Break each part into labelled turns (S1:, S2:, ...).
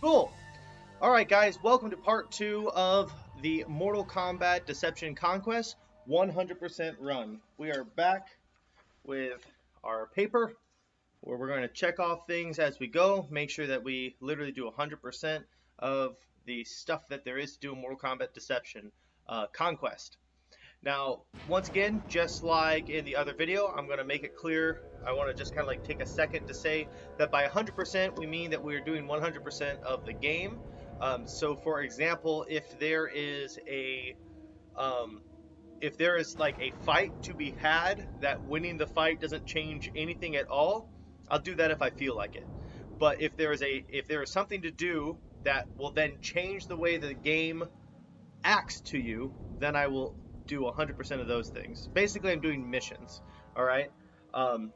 S1: Cool. Alright guys, welcome to part 2 of the Mortal Kombat Deception Conquest 100% run. We are back with our paper where we're going to check off things as we go, make sure that we literally do 100% of the stuff that there is to do in Mortal Kombat Deception Conquest. Now, once again, just like in the other video, I'm going to make it clear. I want to just kind of like take a second to say that by 100%, we mean that we're doing 100% of the game. So, for example, if there is like a fight to be had, that winning the fight doesn't change anything at all, I'll do that if I feel like it. But if there is something to do that will then change the way the game acts to you, then I will do 100% of those things. Basically, I'm doing missions. All right.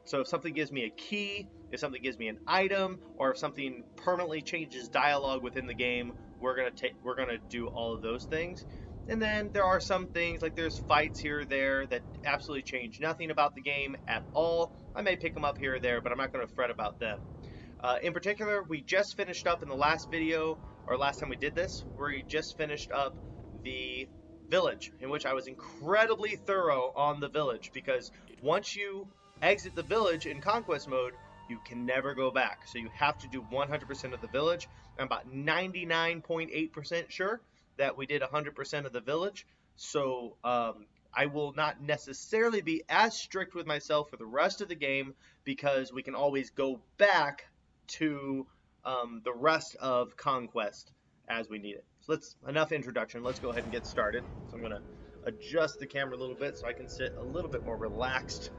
S1: So if something gives me a key, if something gives me an item, or if something permanently changes dialogue within the game, we're gonna do all of those things. And then there are some things, like there's fights here or there that absolutely change nothing about the game at all. I may pick them up here or there, but I'm not going to fret about them. In particular, we just finished up in the last video, or last time we did this, we just finished up the village, in which I was incredibly thorough on the village, because once you exit the village in conquest mode, you can never go back. So you have to do 100% of the village. I'm about 99.8% sure that we did 100% of the village. So I will not necessarily be as strict with myself for the rest of the game, because we can always go back to the rest of Conquest as we need it. So enough introduction. Let's go ahead and get started. So I'm going to adjust the camera a little bit so I can sit a little bit more relaxed.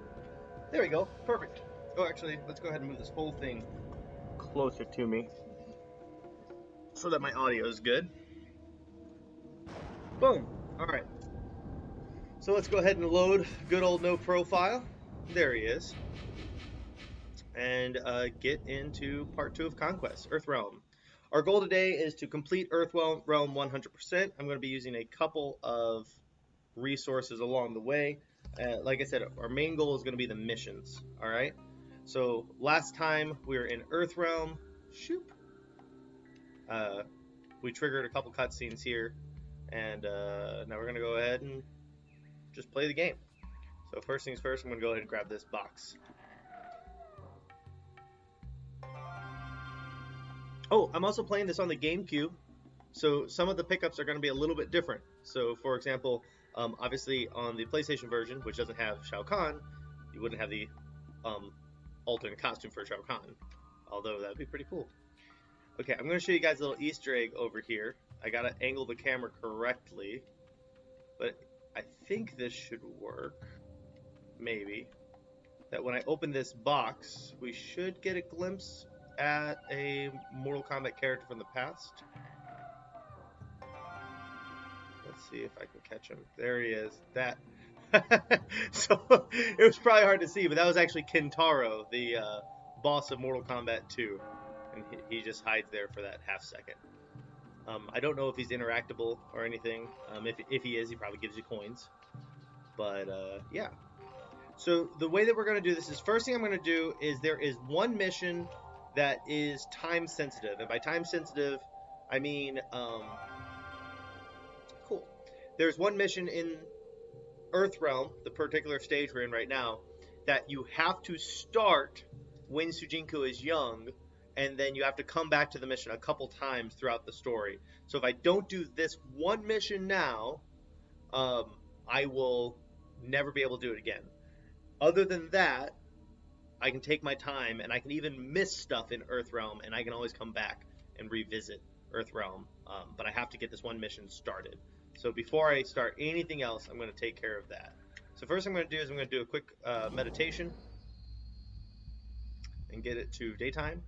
S1: There we go. Perfect. Oh, actually, let's go ahead and move this whole thing closer to me so that my audio is good. Boom. All right. So let's go ahead and load good old no profile. There he is. And get into part 2 of Conquest, Earthrealm. Our goal today is to complete Earthrealm 100%. I'm going to be using a couple of resources along the way. Like I said, our main goal is going to be the missions. All right. So last time we were in Earthrealm, we triggered a couple cutscenes here, and now we're going to go ahead and just play the game. So first things first, I'm going to go ahead and grab this box. Oh, I'm also playing this on the GameCube, so some of the pickups are going to be a little bit different. So, for example, obviously on the PlayStation version, which doesn't have Shao Kahn, you wouldn't have the alternate costume for Shao Kahn, although that would be pretty cool. Okay, I'm going to show you guys a little Easter egg over here. I got to angle the camera correctly, but I think this should work, maybe. That when I open this box, we should get a glimpse at a Mortal Kombat character from the past. Let's see if I can catch him. There he is. That. So it was probably hard to see, but that was actually Kintaro, the boss of Mortal Kombat 2, and he just hides there for that half second. I don't know if he's interactable or anything. If he is, he probably gives you coins. But yeah. So the way that we're going to do this is, first thing I'm going to do is, there is one mission that is time sensitive, and by time sensitive I mean cool. There's one mission in Earthrealm, the particular stage we're in right now, that you have to start when Sujinku is young, and then you have to come back to the mission a couple times throughout the story. So if I don't do this one mission now, I will never be able to do it again. Other than that, I can take my time, and I can even miss stuff in Earthrealm, and I can always come back and revisit Earthrealm. But I have to get this one mission started. So before I start anything else, I'm going to take care of that. So first I'm going to do is I'm going to do a quick meditation and get it to daytime.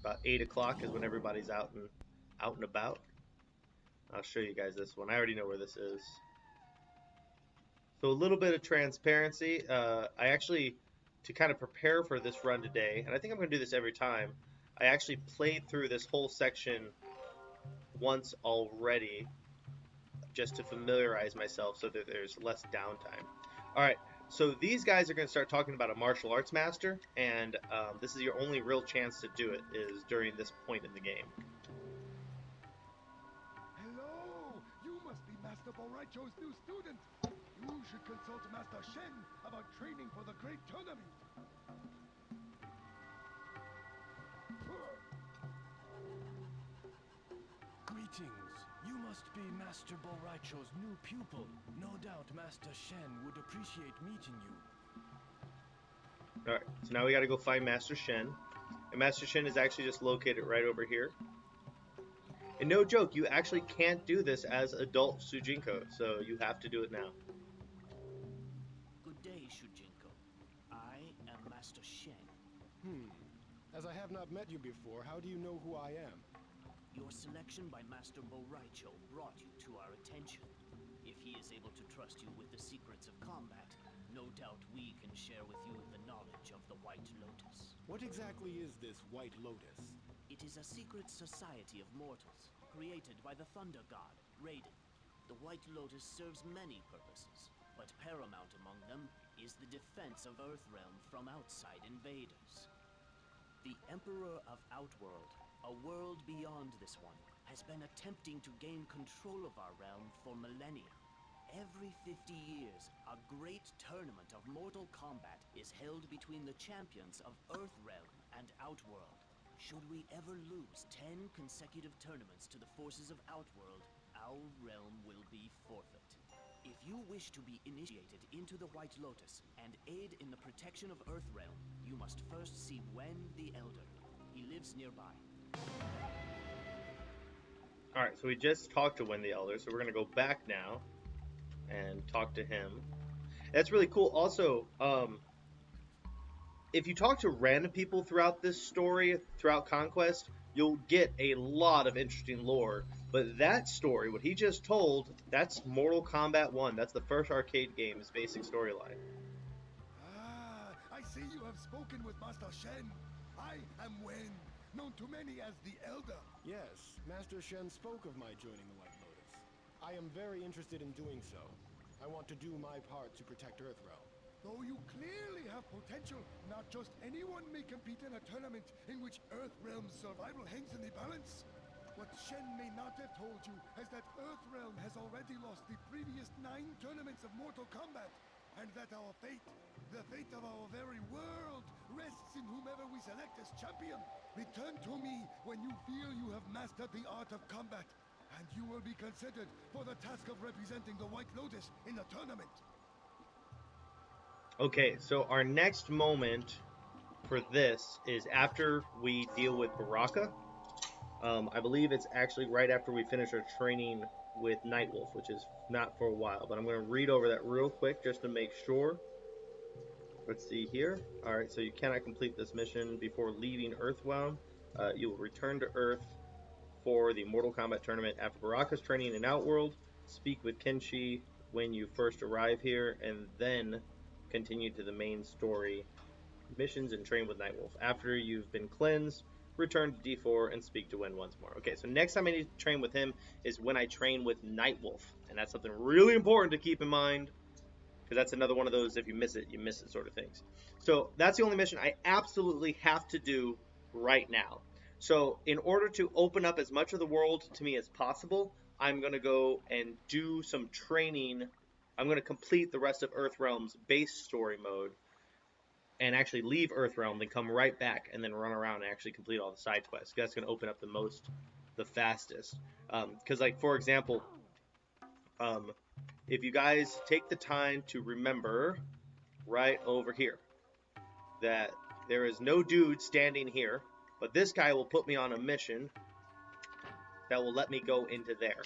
S1: About 8 o'clock is when everybody's out and about. I'll show you guys this one. I already know where this is. So a little bit of transparency. I actually, to kind of prepare for this run today, and I think I'm going to do this every time, I actually played through this whole section once already, just to familiarize myself so that there's less downtime. Alright, So these guys are going to start talking about a martial arts master, and this is your only real chance to do it is during this point in the game.
S2: Hello! You must be Master Boraicho's new student. You should consult Master Shen about training for the great tournament.
S3: Greetings. You must be Master Boraicho's new pupil. No doubt Master Shen would appreciate meeting you.
S1: Alright, so now we got to go find Master Shen. And Master Shen is actually just located right over here. And no joke, you actually can't do this as adult Sujinko, so you have to do it now.
S4: Good day, Shujinko. I am Master Shen.
S3: As I have not met you before, how do you know who I am?
S4: Your selection by Master Boraicho brought you to our attention. If he is able to trust you with the secrets of combat, no doubt we can share with you the knowledge of the White Lotus.
S3: What exactly is this White Lotus?
S4: It is a secret society of mortals, created by the Thunder God, Raiden. The White Lotus serves many purposes, but paramount among them is the defense of Earthrealm from outside invaders. The Emperor of Outworld, a world beyond this one, has been attempting to gain control of our realm for millennia. Every 50 years, a great tournament of Mortal Kombat is held between the champions of Earthrealm and Outworld. Should we ever lose 10 consecutive tournaments to the forces of Outworld, our realm will be forfeit. If you wish to be initiated into the White Lotus and aid in the protection of Earthrealm, you must first see Wen the Elder. He lives nearby.
S1: Alright, so we just talked to Wen the Elder, so we're going to go back now and talk to him. That's really cool. Also, if you talk to random people throughout this story, throughout Conquest, you'll get a lot of interesting lore. But that story, what he just told, that's Mortal Kombat 1. That's the first arcade game's basic storyline.
S2: Ah, I see you have spoken with Master Shen. I am Wen, known to many as the Elder.
S3: Yes, Master Shen spoke of my joining the White Lotus. I am very interested in doing so. I want to do my part to protect Earthrealm.
S2: Though you clearly have potential, not just anyone may compete in a tournament in which Earthrealm's survival hangs in the balance. What Shen may not have told you is that Earthrealm has already lost the previous 9 tournaments of Mortal Kombat, and that our fate, the fate of our very world, rests in whomever we select as champion. Return to me when you feel you have mastered the art of combat, and you will be considered for the task of representing the White Lotus in the tournament.
S1: Okay, so our next moment for this is after we deal with Baraka. I believe it's actually right after we finish our training with Nightwolf, which is not for a while, but I'm going to read over that real quick just to make sure. Let's see here. Alright, so you cannot complete this mission before leaving Earthrealm. You will return to Earth for the Mortal Kombat tournament after Baraka's training in Outworld. Speak with Kenshi when you first arrive here, and then continue to the main story missions and train with Nightwolf. After you've been cleansed, return to D4 and speak to Wen once more. Okay, so next time I need to train with him is when I train with Nightwolf, and that's something really important to keep in mind, because that's another one of those, if you miss it sort of things. So that's the only mission I absolutely have to do right now. So in order to open up as much of the world to me as possible, I'm going to go and do some training. I'm going to complete the rest of Earthrealm's base story mode and actually leave Earthrealm, then come right back and then run around and actually complete all the side quests. That's going to open up the fastest. Because, like, for example, if you guys take the time to remember right over here that there is no dude standing here, but this guy will put me on a mission that will let me go into there.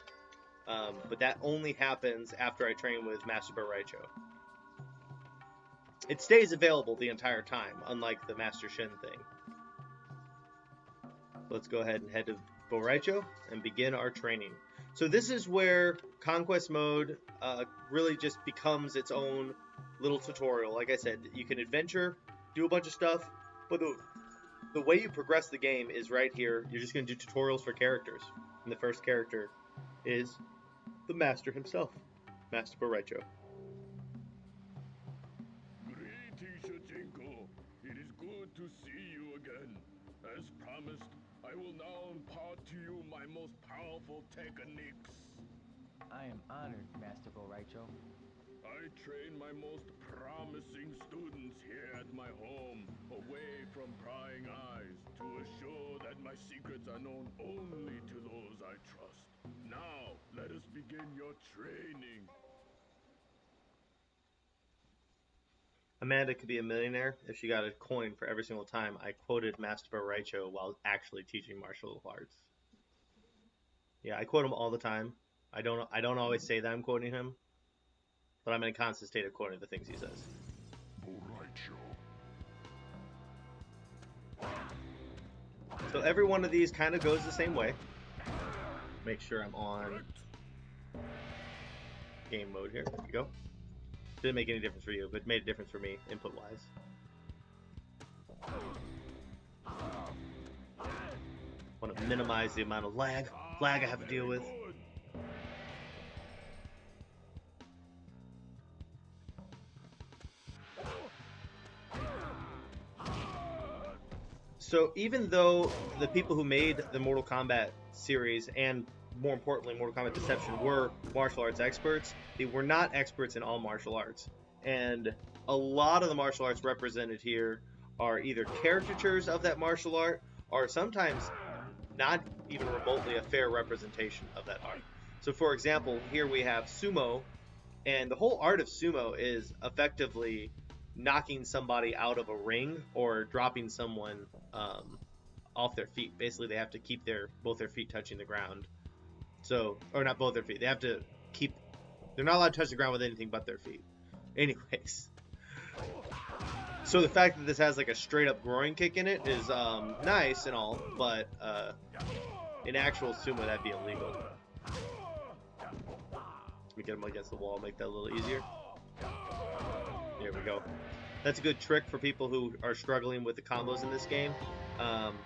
S1: But that only happens after I train with Master Boraicho. It stays available the entire time, unlike the Master Shen thing. Let's go ahead and head to Boraicho and begin our training. So this is where Conquest mode really just becomes its own little tutorial. Like I said, you can adventure, do a bunch of stuff, but the way you progress the game is right here. You're just going to do tutorials for characters. And the first character is the Master himself, Master Boraicho.
S3: As promised, I will now impart to you my most powerful techniques.
S5: I am honored, Master Boraicho.
S3: I train my most promising students here at my home, away from prying eyes, to assure that my secrets are known only to those I trust. Now, let us begin your training.
S1: Amanda could be a millionaire if she got a coin for every single time I quoted Master Raicho while actually teaching martial arts. Yeah, I quote him all the time. I don't always say that I'm quoting him, but I'm in a constant state of quoting the things he says. So every one of these kind of goes the same way. Make sure I'm on game mode here. There we go. Didn't make any difference for you, but made a difference for me, input-wise. Want to minimize the amount of lag I have to deal with. So even though the people who made the Mortal Kombat series, and more importantly Mortal Kombat Deception, were martial arts experts, they were not experts in all martial arts. And a lot of the martial arts represented here are either caricatures of that martial art, or sometimes not even remotely a fair representation of that art. So for example, here we have sumo, and the whole art of sumo is effectively knocking somebody out of a ring or dropping someone off their feet. Basically, they have to keep both their feet touching the ground. So, or not both their feet. They have to keep. They're not allowed to touch the ground with anything but their feet. Anyways, so the fact that this has like a straight up groin kick in it is nice and all, but in actual sumo that'd be illegal. Let me get them against the wall, make that a little easier. There we go. That's a good trick for people who are struggling with the combos in this game.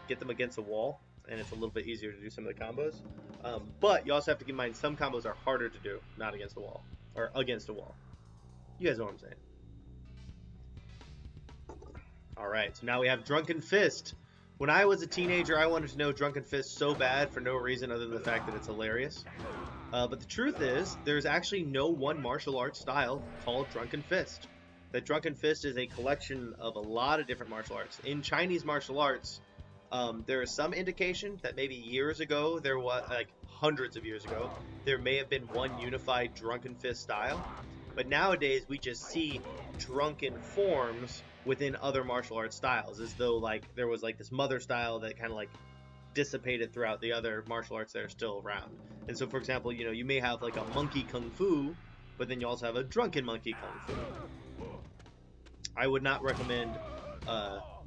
S1: Get them against a wall, and it's a little bit easier to do some of the combos. But you also have to keep in mind some combos are harder to do, not against a wall, or against a wall. You guys know what I'm saying. Alright, so now we have Drunken Fist. When I was a teenager, I wanted to know Drunken Fist so bad for no reason other than the fact that it's hilarious. But the truth is, there's actually no one martial arts style called Drunken Fist. That Drunken Fist is a collection of a lot of different martial arts. In Chinese martial arts, there is some indication that maybe years ago, there was, like hundreds of years ago, there may have been one unified Drunken Fist style. But nowadays, we just see drunken forms within other martial arts styles, as though like there was like this mother style that kind of like dissipated throughout the other martial arts that are still around. And so, for example, you know, you may have like a monkey kung fu, but then you also have a drunken monkey kung fu. I would not recommend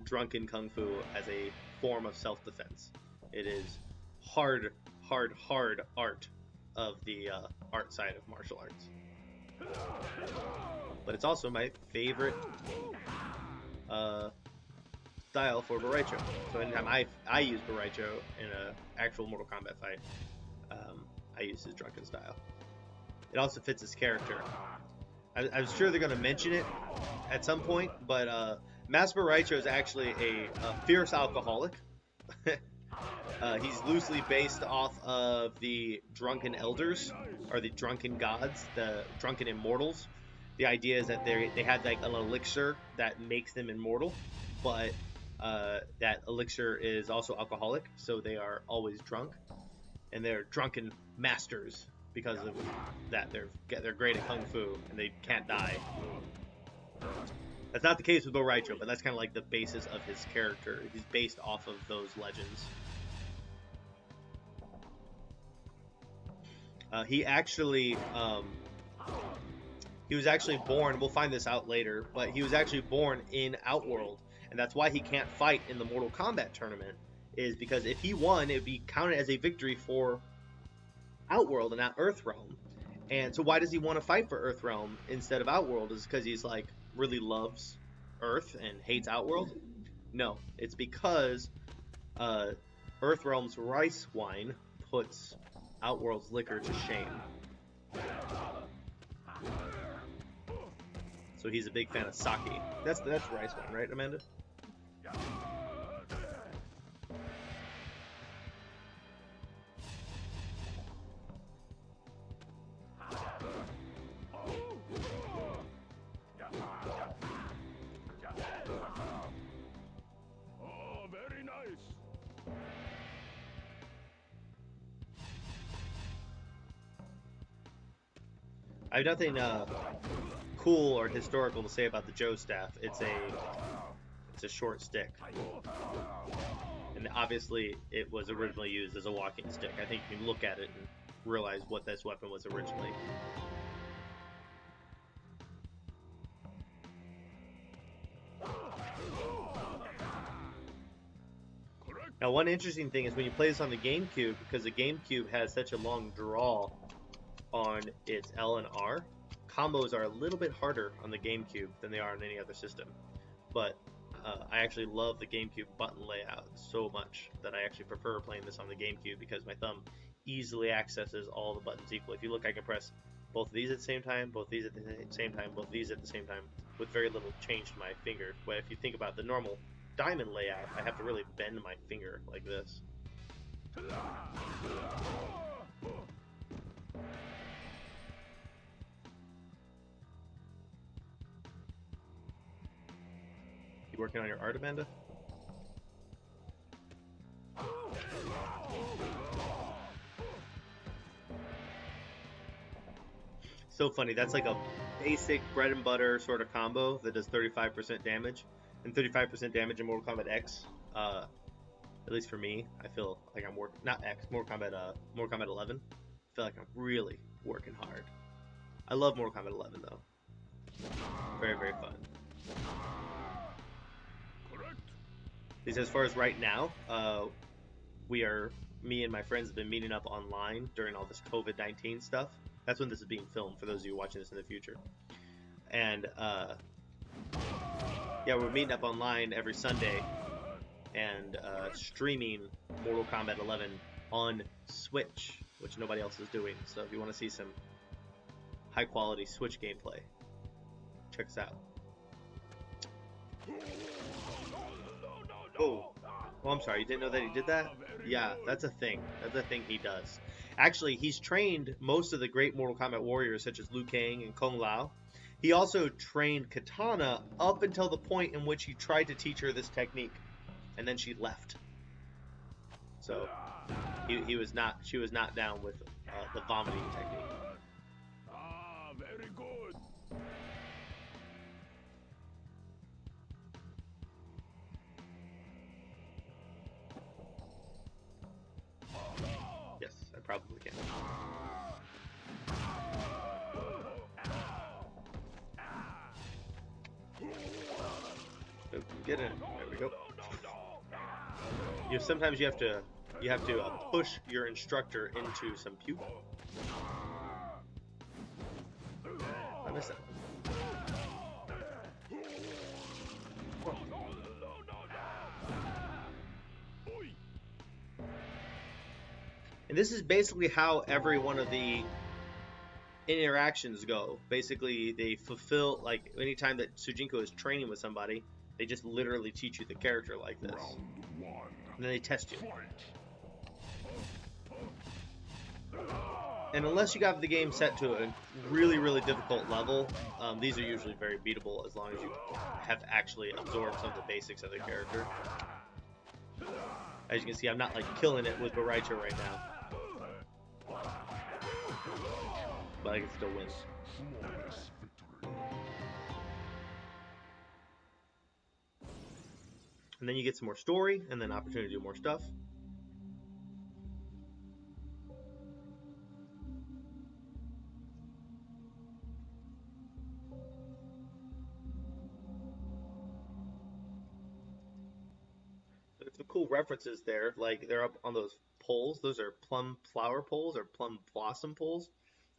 S1: drunken kung fu as a form of self-defense. It is hard art of the art side of martial arts. But it's also my favorite style for Boraicho. So anytime I use Boraicho in an actual Mortal Kombat fight, I use his drunken style. It also fits his character. I'm sure they're going to mention it at some point, but Master Boraicho is actually a fierce alcoholic. He's loosely based off of the Drunken Elders, or the Drunken Gods, the Drunken Immortals. The idea is that they had like an elixir that makes them immortal, but that elixir is also alcoholic, so they are always drunk, and they're drunken masters because of that. They're great at kung fu and they can't die. That's not the case with Boraicho, but that's kind of like the basis of his character. He's based off of those legends. He was actually born, we'll find this out later, but he was actually born in Outworld, and that's why he can't fight in the Mortal Kombat tournament, is because if he won, it would be counted as a victory for Outworld and not Earthrealm. And so why does he want to fight for Earthrealm instead of Outworld? Is it because he's like really loves Earth and hates Outworld? No, it's because Earthrealm's rice wine puts Outworld's liquor to shame. So he's a big fan of sake. That's rice wine, right, Amanda? I have nothing cool or historical to say about the Joe staff. It's a short stick, and obviously it was originally used as a walking stick. I think you can look at it and realize what this weapon was originally. Now, one interesting thing is when you play this on the GameCube, because the GameCube has such a long draw on its L and R, combos are a little bit harder on the GameCube than they are on any other system. But I actually love the GameCube button layout so much that I actually prefer playing this on the GameCube because my thumb easily accesses all the buttons equally. If you look, I can press both of these at the same time, both these at the same time, both these at the same time, with very little change to my finger. But if you think about the normal diamond layout, I have to really bend my finger like this. You working on your art, Amanda? So funny, that's like a basic bread and butter sort of combo that does 35% damage. And 35% damage in Mortal Kombat X, at least for me, I feel like I'm working, not X, Mortal Kombat 11. I feel like I'm really working hard. I love Mortal Kombat 11 though. Very, very fun. Because as far as right now, me and my friends have been meeting up online during all this COVID-19 stuff. That's when this is being filmed, for those of you watching this in the future. And, yeah, we're meeting up online every Sunday and streaming Mortal Kombat 11 on Switch, which nobody else is doing. So if you want to see some high-quality Switch gameplay, check us out. Oh, I'm sorry, you didn't know that he did that? Yeah, that's a thing. That's a thing he does. Actually, he's trained most of the great Mortal Kombat warriors, such as Liu Kang and Kung Lao. He also trained Katana up until the point in which he tried to teach her this technique, and then she left. So she was not down with the vomiting technique.
S3: Ah, very good.
S1: Yes, I probably can. Get in. There we go. Sometimes you have to push your instructor into some puke. I missed that. And this is basically how every one of the interactions go. Basically, they fulfill, like, anytime that Sujinko is training with somebody, they just literally teach you the character like this. And then they test you. And unless you got the game set to a really, really difficult level, these are usually very beatable as long as you have actually absorbed some of the basics of the character. As you can see, I'm not like killing it with Baraicho right now. But I can still win. And then you get some more story, and then opportunity to do more stuff. There's some cool references there, like they're up on those poles. Those are plum flower poles or plum blossom poles.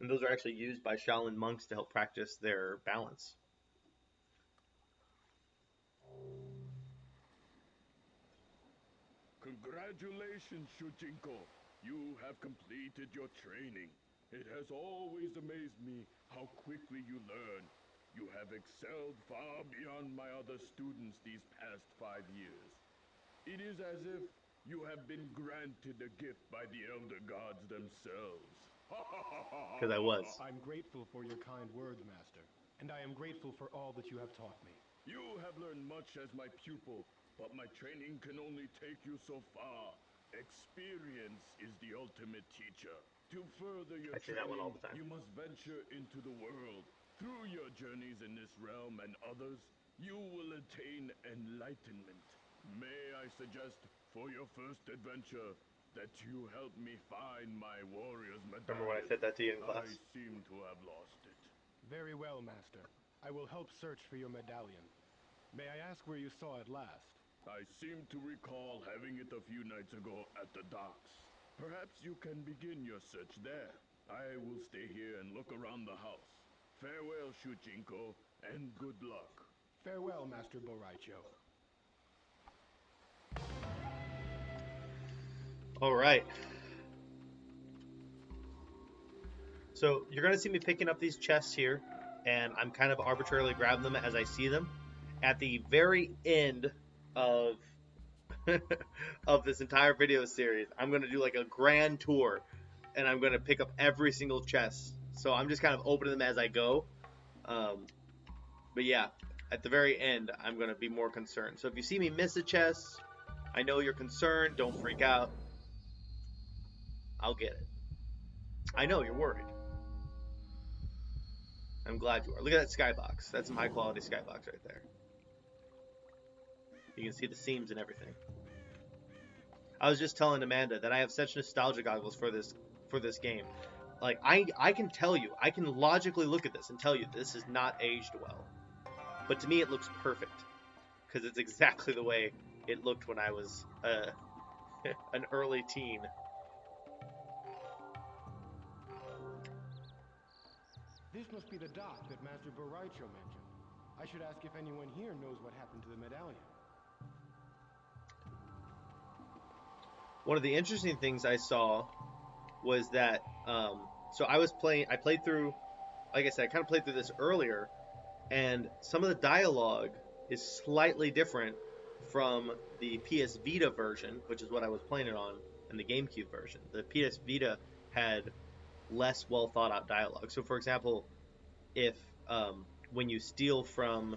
S1: And those are actually used by Shaolin monks to help practice their balance.
S3: Congratulations, Shujinko. You have completed your training. It has always amazed me how quickly you learn. You have excelled far beyond my other students these past 5 years. It is as if you have been granted a gift by the Elder Gods themselves.
S1: Because I was.
S6: I'm grateful for your kind words, Master, and I am grateful for all that you have taught me.
S3: You have learned much as my pupil, but my training can only take you so far. Experience is the ultimate teacher. To further your
S1: I say that one all
S3: training,
S1: the time.
S3: you must venture into the world. Through your journeys in this realm and others, you will attain enlightenment. May I suggest, for your first adventure, that you help me find my warrior's medallion.
S1: Remember when I said that to you in class?
S3: I seem to have lost it.
S6: Very well, Master. I will help search for your medallion. May I ask where you saw it last?
S3: I seem to recall having it a few nights ago at the docks. Perhaps you can begin your search there. I will stay here and look around the house. Farewell, Shujinko, and good luck.
S6: Farewell, Master Boraicho.
S1: All right. So you're going to see me picking up these chests here, and I'm kind of arbitrarily grabbing them as I see them. At the very end of of this entire video series, I'm going to do like a grand tour, and I'm going to pick up every single chest. So I'm just kind of opening them as I go. But yeah, at the very end, I'm going to be more concerned. So if you see me miss a chest, I know you're concerned. Don't freak out. I'll get it. I know you're worried. I'm glad you are. Look at that skybox. That's some high quality skybox right there. You can see the seams and everything. I was just telling Amanda that I have such nostalgia goggles for this game. Like I can tell you, I can logically look at this and tell you this is not aged well. But to me it looks perfect. Because it's exactly the way it looked when I was an early teen.
S6: This must be the dock that Master Boraicho mentioned. I should ask if anyone here knows what happened to the medallion.
S1: One of the interesting things I saw was that, so I played through, like I said, I kind of played through this earlier, and some of the dialogue is slightly different from the PS Vita version, which is what I was playing it on, and the GameCube version. The PS Vita had less well thought out dialogue. So, for example, if when you steal from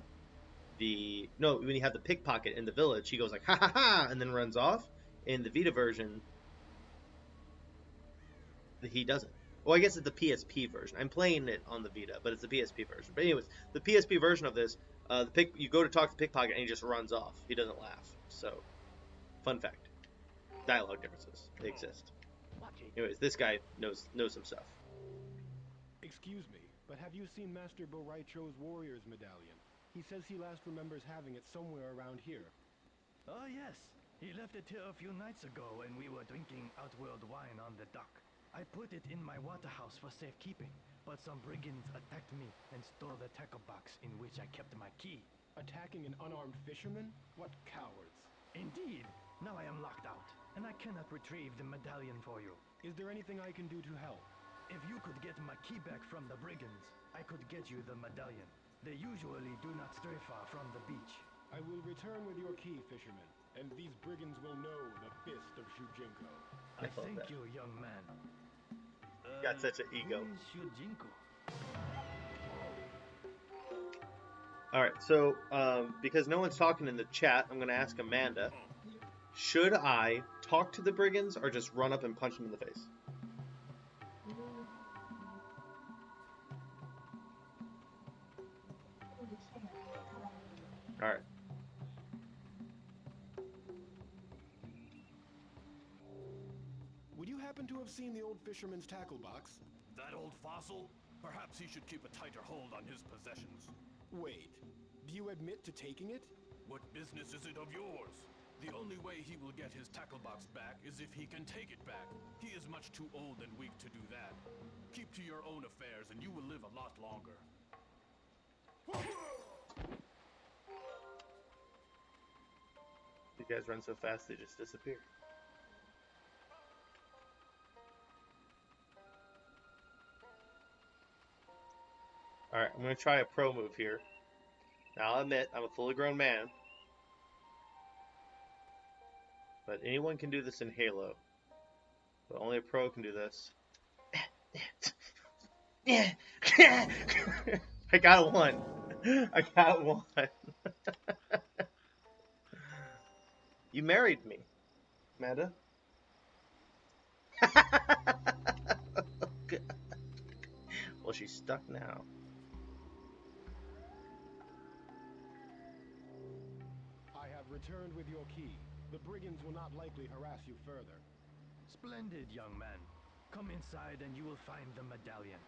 S1: when you have the pickpocket in the village, he goes like ha ha ha and then runs off. In the Vita version, he doesn't. Well, I guess it's the PSP version. I'm playing it on the Vita, but it's the PSP version. But anyways, the PSP version of this, you go to talk to the pickpocket and he just runs off. He doesn't laugh. So, fun fact: dialogue differences, they exist. Anyways, this guy knows some stuff.
S6: Excuse me, but have you seen Master Boraicho's warrior's medallion? He says he last remembers having it somewhere around here.
S7: Oh yes, he left it here a few nights ago when we were drinking Outworld wine on the dock. I put it in my water house for safekeeping, but some brigands attacked me and stole the tackle box in which I kept my key.
S6: Attacking an unarmed fisherman? What cowards.
S7: Indeed. Now I am locked out, and I cannot retrieve the medallion for you.
S6: Is there anything I can do to help?
S7: If you could get my key back from the brigands, I could get you the medallion. They usually do not stray far from the beach.
S6: I will return with your key, fisherman, and these brigands will know the fist of Shujinko.
S7: I thank you, young man.
S1: Got such an ego.
S7: Who is Shujinko?
S1: Alright, so because no one's talking in the chat, I'm going to ask Amanda, should I talk to the brigands or just run up and punch them in the face? Alright.
S6: Would you happen to have seen the old fisherman's tackle box?
S3: That old fossil? Perhaps he should keep a tighter hold on his possessions.
S6: Wait, do you admit to taking it?
S3: What business is it of yours? The only way he will get his tackle box back is if he can take it back. He is much too old and weak to do that. Keep to your own affairs and you will live a lot longer.
S1: You guys run so fast they just disappear. Alright, I'm going to try a pro move here. Now I'll admit, I'm a fully grown man. But anyone can do this in Halo. But only a pro can do this. I got one. I got one. You married me, Amanda. Well, she's stuck now.
S6: I have returned with your key. The brigands will not likely harass you further.
S7: Splendid, young man. Come inside and you will find the medallion.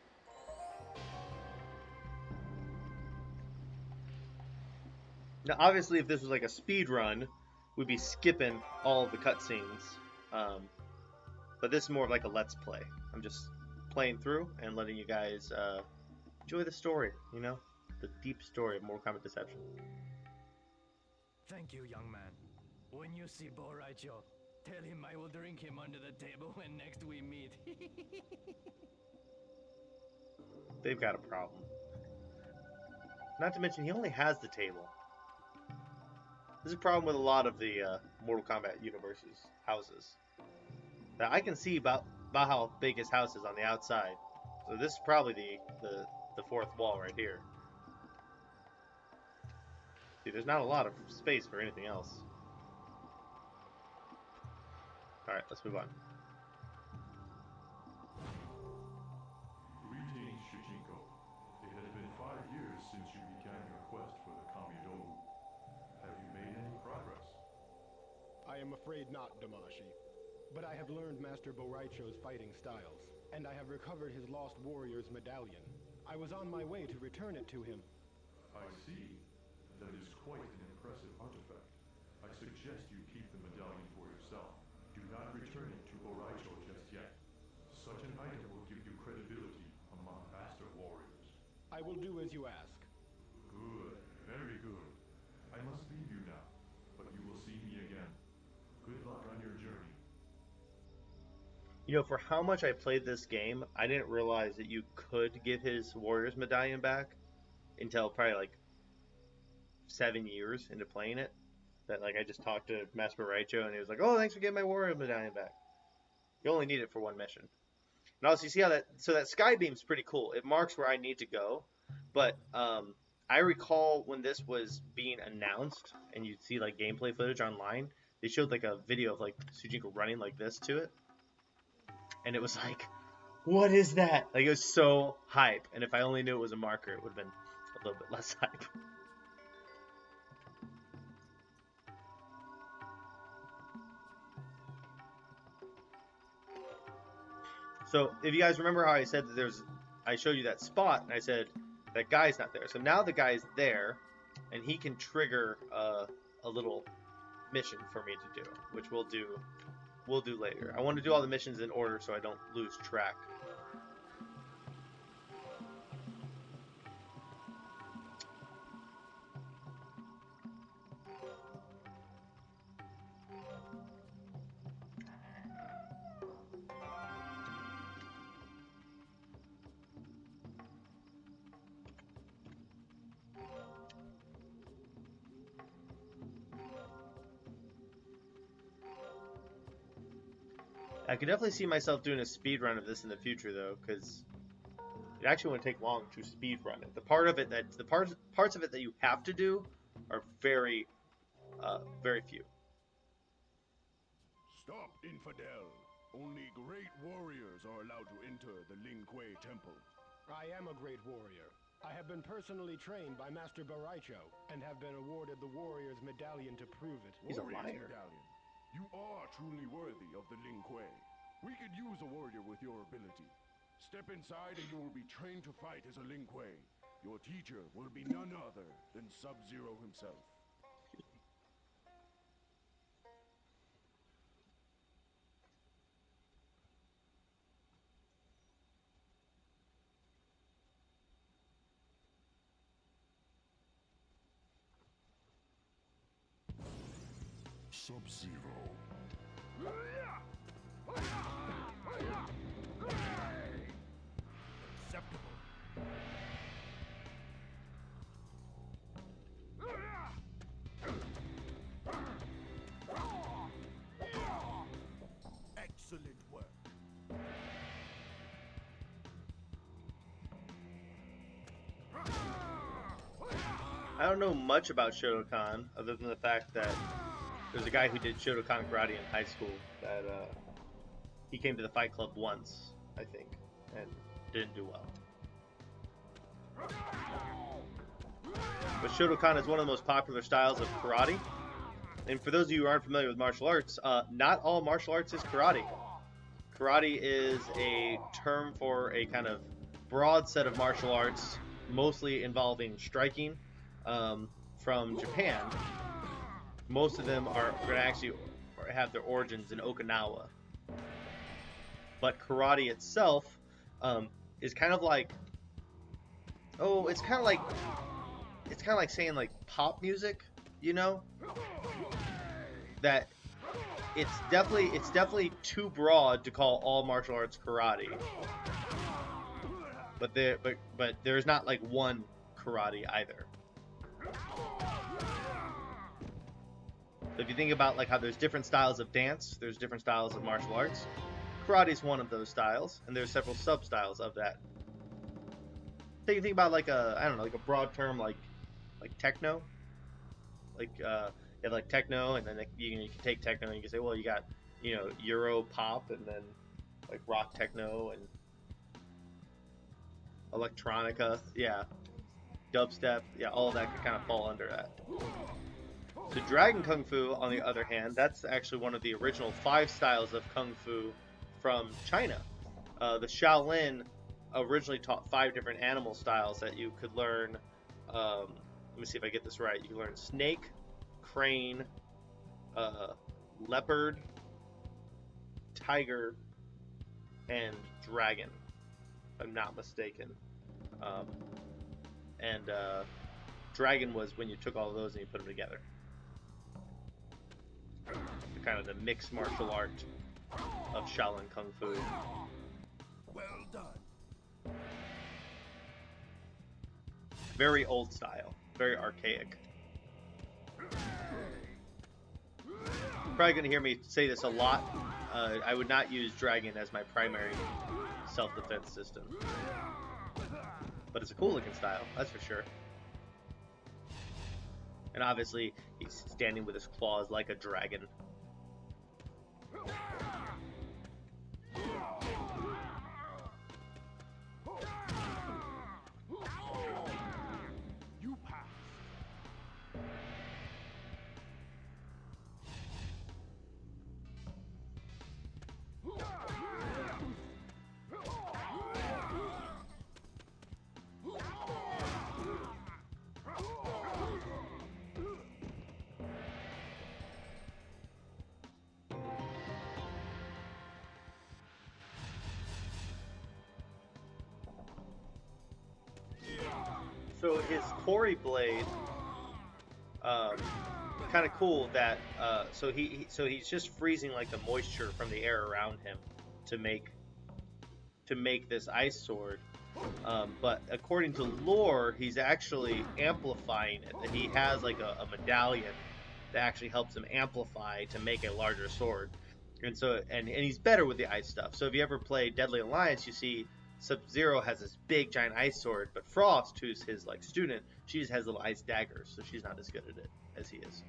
S1: Now, obviously, if this was like a speed run, we'd be skipping all of the cutscenes. But this is more of like a let's play. I'm just playing through and letting you guys enjoy the story, you know? The deep story of Mortal Kombat Deception.
S7: Thank you, young man. When you see Bo Raicho, tell him I will drink him under the table when next we meet.
S1: They've got a problem. Not to mention, he only has the table. This is a problem with a lot of the Mortal Kombat universe's houses. Now, I can see about how big his house is on the outside. So this is probably the fourth wall right here. See, there's not a lot of space for anything else. Alright, let's move on.
S8: Greetings, Shijinko. It has been 5 years since you began your quest for the Kamidogu. Have you made any progress?
S6: I am afraid not, Damashi. But I have learned Master Bo Raicho's fighting styles, and I have recovered his lost warrior's medallion. I was on my way to return it to him.
S8: I see. That is quite an impressive artifact. I suggest you keep the medallion for yourself. Do not return it to Bo Raicho just yet. Such an item will give you credibility among master warriors.
S6: I will do as you ask.
S8: Good, very good. I must leave you now, but you will see me again. Good luck on your journey.
S1: You know, for how much I played this game, I didn't realize that you could give his warrior's medallion back until probably like 7 years into playing it. That like I just talked to Master Raicho and he was like, "Oh, thanks for getting my warrior medallion back." You only need it for one mission. And also, you see how that sky beam's pretty cool. It marks where I need to go, but I recall when this was being announced and you'd see like gameplay footage online, they showed like a video of like Sujinko running like this to it, and it was like, what is that? Like, it was so hype, and if I only knew it was a marker, it would have been a little bit less hype. So, if you guys remember how I said that I showed you that spot, and I said that guy's not there. So now the guy's there, and he can trigger a little mission for me to do, which we'll do later. I want to do all the missions in order so I don't lose track. I could definitely see myself doing a speed run of this in the future, though, because it actually wouldn't take long to speed run it. The parts of it that you have to do are very few.
S3: Stop, infidel. Only great warriors are allowed to enter the Ling Kuei temple.
S6: I am a great warrior. I have been personally trained by Master Bo Raicho and have been awarded the warrior's medallion to prove it.
S1: He's a
S3: Warrior's
S1: liar.
S3: medallion. You are truly worthy of the Ling Kuei. We could use a warrior with your ability. Step inside and you will be trained to fight as a Ling Kuei. Your teacher will be none other than Sub-Zero himself. Sub-Zero.
S7: Acceptable.
S3: Excellent work.
S1: I don't know much about Shotokan, other than the fact that there's a guy who did Shotokan karate in high school that he came to the Fight Club once, I think, and didn't do well. But Shotokan is one of the most popular styles of karate. And for those of you who aren't familiar with martial arts, not all martial arts is karate. Karate is a term for a kind of broad set of martial arts, mostly involving striking, from Japan. Most of them are going to actually have their origins in Okinawa. But karate itself is kind of like, it's kind of like saying like pop music, you know? That it's definitely too broad to call all martial arts karate. But there's not like one karate either. So if you think about like how there's different styles of dance, there's different styles of martial arts. Karate is one of those styles, and there's several sub-styles of that. So you think about like like a broad term like techno, like you have like techno, and then you can take techno and you can say, well, you got Euro pop, and then like rock techno and electronica, yeah, dubstep, yeah, all of that could kind of fall under that. So Dragon Kung Fu, on the other hand, that's actually one of the original 5 styles of Kung Fu from China. The Shaolin originally taught 5 different animal styles that you could learn. Let me see if I get this right. You can learn snake, crane, leopard, tiger, and dragon, if I'm not mistaken. Dragon was when you took all of those and you put them together. Kind of the mixed martial art of Shaolin Kung Fu.
S2: Well done.
S1: Very old style, very archaic. You're probably going to hear me say this a lot. I would not use Dragon as my primary self-defense system. But it's a cool looking style, that's for sure. And obviously, he's standing with his claws like a dragon.
S2: You passed.
S1: So his Quarry Blade, kind of cool that so he's just freezing like the moisture from the air around him to make this ice sword. But according to lore, he's actually amplifying it. That he has like a medallion that actually helps him amplify to make a larger sword. And so and he's better with the ice stuff. So if you ever play Deadly Alliance, you see Sub-Zero has this big giant ice sword, but Frost, who's his like student, she just has little ice daggers, so she's not as good at it as he is.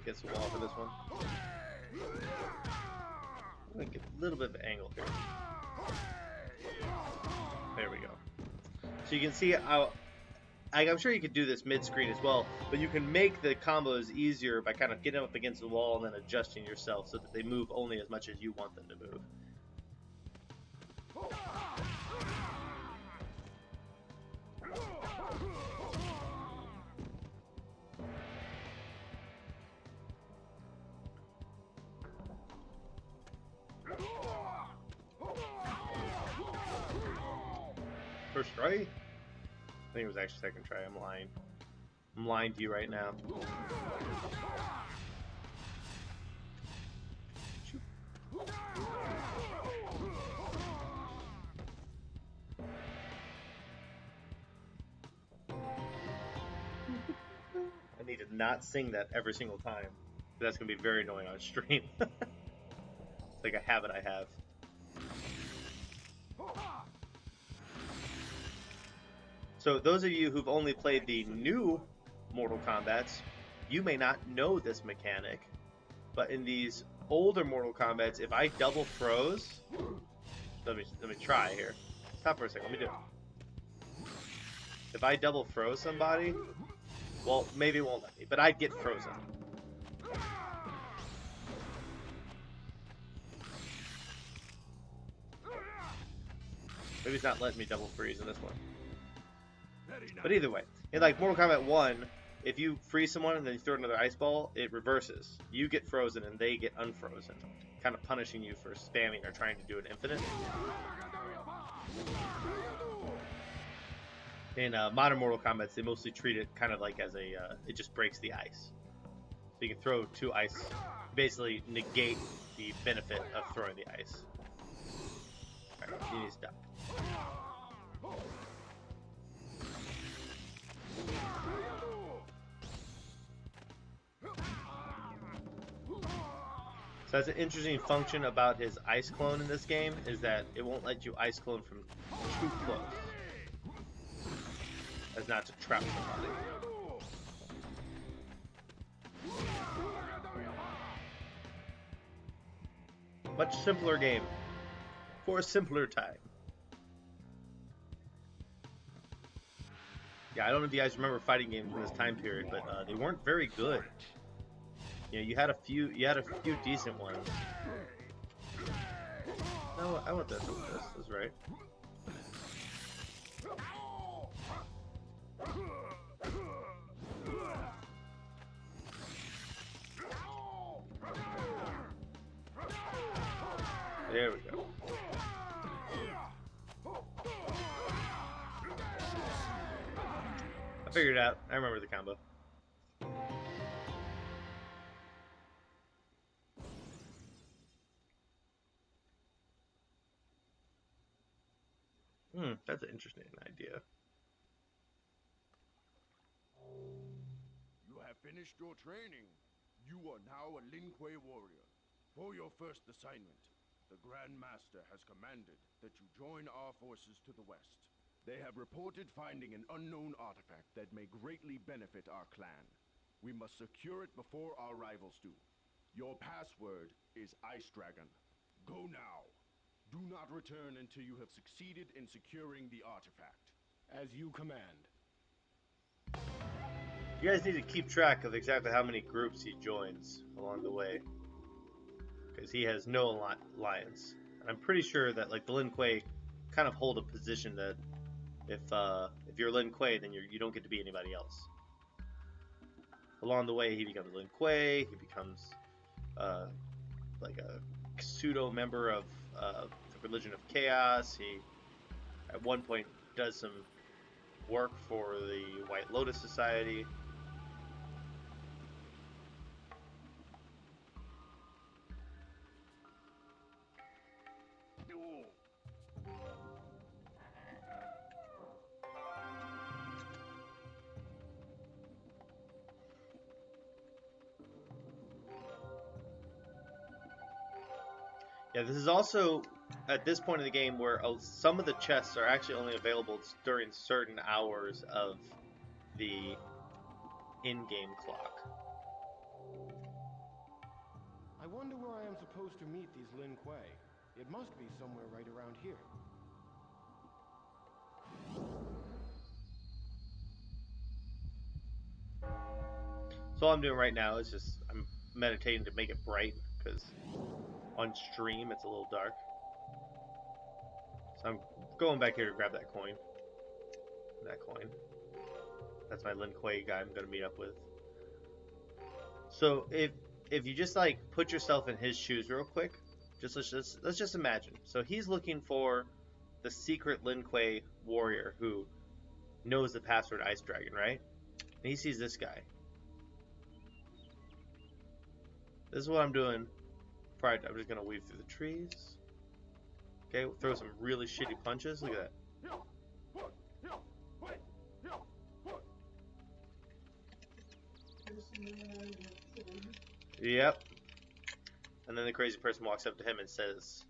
S1: Gets the wall for this one. I'm gonna get a little bit of an angle here. There we go. So you can see how I'm sure you could do this mid-screen as well, but you can make the combos easier by kind of getting up against the wall and then adjusting yourself so that they move only as much as you want them to move. First try? I think it was actually second try. I'm lying. I'm lying to you right now. not sing that every single time. That's going to be very annoying on stream. It's like a habit I have. So those of you who've only played the new Mortal Kombats, you may not know this mechanic, but in these older Mortal Kombats, if I double froze, let me try here. Stop for a second. Let me do it. If I double froze somebody, well, maybe it won't let me, but I'd get frozen. Maybe it's not letting me double freeze in this one. But either way, in like Mortal Kombat 1, if you freeze someone and then you throw another ice ball, it reverses. You get frozen and they get unfrozen, kind of punishing you for spamming or trying to do it infinite. In modern Mortal Kombat, they mostly treat it kind of like as a, it just breaks the ice. So you can throw 2 ice, basically negate the benefit of throwing the ice. Alright, you need to stop. So that's an interesting function about his ice clone in this game, is that it won't let you ice clone from too close. As not to trap somebody. Much simpler game. For a simpler time. Yeah, I don't know if you guys remember fighting games in this time period, but they weren't very good. You know, you had a few decent ones. No, I want this. That's right. There we go. I figured it out. I remember the combo. That's an interesting idea.
S3: You have finished your training. You are now a Lin Kuei warrior. For your first assignment, the Grand Master has commanded that you join our forces to the west. They have reported finding an unknown artifact that may greatly benefit our clan. We must secure it before our rivals do. Your password is Ice Dragon. Go now. Do not return until you have succeeded in securing the artifact.
S6: As you command.
S1: You guys need to keep track of exactly how many groups he joins along the way, because he has no alliance. And I'm pretty sure that like the Lin Kuei kind of hold a position that if you're Lin Kuei, then you don't get to be anybody else. Along the way, he becomes Lin Kuei. He becomes like a pseudo member of the Religion of Chaos. He at one point does some work for the White Lotus Society. Yeah, this is also at this point in the game where some of the chests are actually only available during certain hours of the in-game clock.
S6: I wonder where I am supposed to meet these Lin Kuei. It must be somewhere right around here.
S1: So all I'm doing right now is just I'm meditating to make it bright, because on stream it's a little dark. So I'm going back here to grab that coin. That's my Lin Kuei guy I'm going to meet up with. So if you just like put yourself in his shoes real quick, let's just imagine. So he's looking for the secret Lin Kuei warrior who knows the password Ice Dragon, right? And he sees this guy. This is what I'm doing. I'm just gonna weave through the trees. Okay, we'll throw some really shitty punches. Look at that. Yep. And then the crazy person walks up to him and says,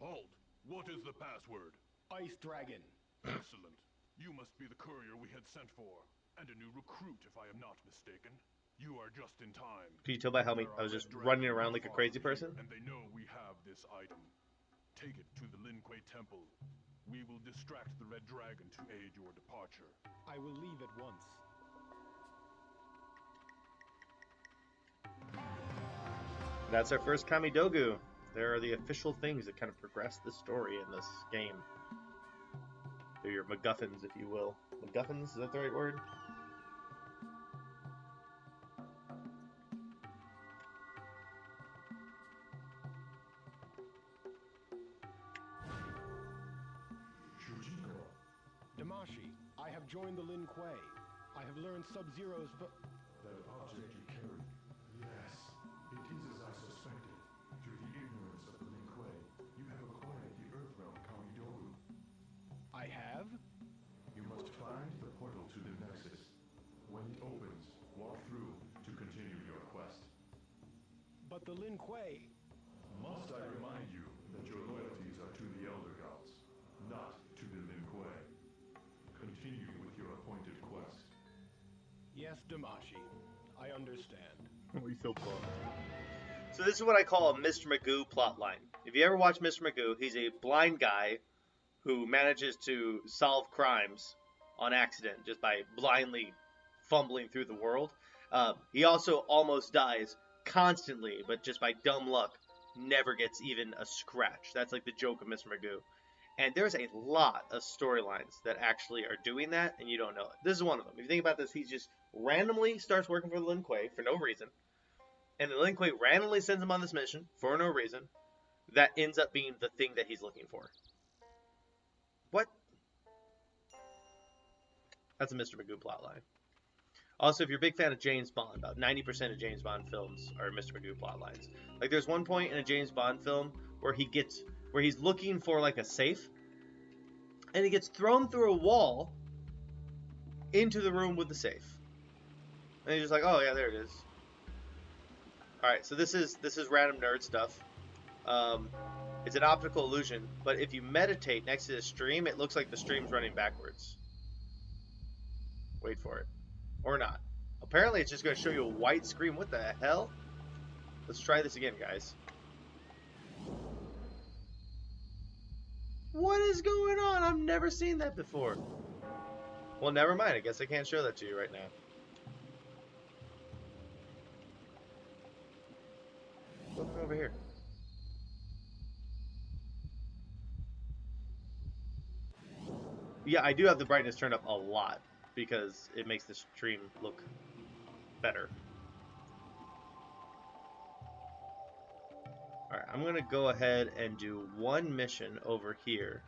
S3: Halt! What is the password?
S6: Ice Dragon.
S3: Excellent. You must be the courier we had sent for, and a new recruit if I am not mistaken. You are just in time.
S1: can you tell by how
S3: There
S1: I
S3: are
S1: was just
S3: red
S1: running
S3: dragons
S1: around
S3: not
S1: like a
S3: far
S1: crazy
S3: from here,
S1: person?
S3: and they know we have this item. Take it to the Lin Kuei Temple. We will distract the red dragon to aid your departure.
S6: I will leave at once.
S1: That's our first Kamidogu. There are the official things that kind of progress the story in this game. They're your MacGuffins, if you will. MacGuffins, is that the right word?
S6: Damashi, I have joined the Lin Kuei. I have learned Sub-Zero's
S8: That object you carry. Yes, it is as I suspected. Through the ignorance of the Lin Kuei, you have acquired the Earthrealm Kamidogu.
S6: I have?
S8: You must find the portal to the Nexus. When it opens, walk through to continue your quest.
S6: But the Lin Kuei...
S8: Must I remind you that your loyalties are to the Elder Gods, not to the Lin Kuei. Continue with your appointed quest.
S6: Yes, Damashi. I understand.
S1: Oh, he's so pumped. So this is what I call a Mr. Magoo plotline. If you ever watch Mr. Magoo, he's a blind guy who manages to solve crimes on accident just by blindly fumbling through the world. He also almost dies constantly, but just by dumb luck, never gets even a scratch. That's like the joke of Mr. Magoo. And there's a lot of storylines that actually are doing that, and you don't know it. This is one of them. If you think about this, he just randomly starts working for the Lin Kuei for no reason, and the Lin Kuei randomly sends him on this mission for no reason that ends up being the thing that he's looking for. What? That's a Mr. Magoo plotline. Also, if you're a big fan of James Bond, about 90% of James Bond films are Mr. Magoo plotlines. Like, there's one point in a James Bond film where he's looking for like a safe, and he gets thrown through a wall into the room with the safe. And he's just like, oh yeah, there it is. All right, so this is random nerd stuff. It's an optical illusion, but if you meditate next to the stream, it looks like the stream's running backwards. Wait for it. Or not. Apparently it's just going to show you a white screen. What the hell? Let's try this again, guys. What is going on? I've never seen that before. Well, never mind. I guess I can't show that to you right now. Look over here. Yeah, I do have the brightness turned up a lot because it makes the stream look better. Alright, I'm going to go ahead and do one mission over here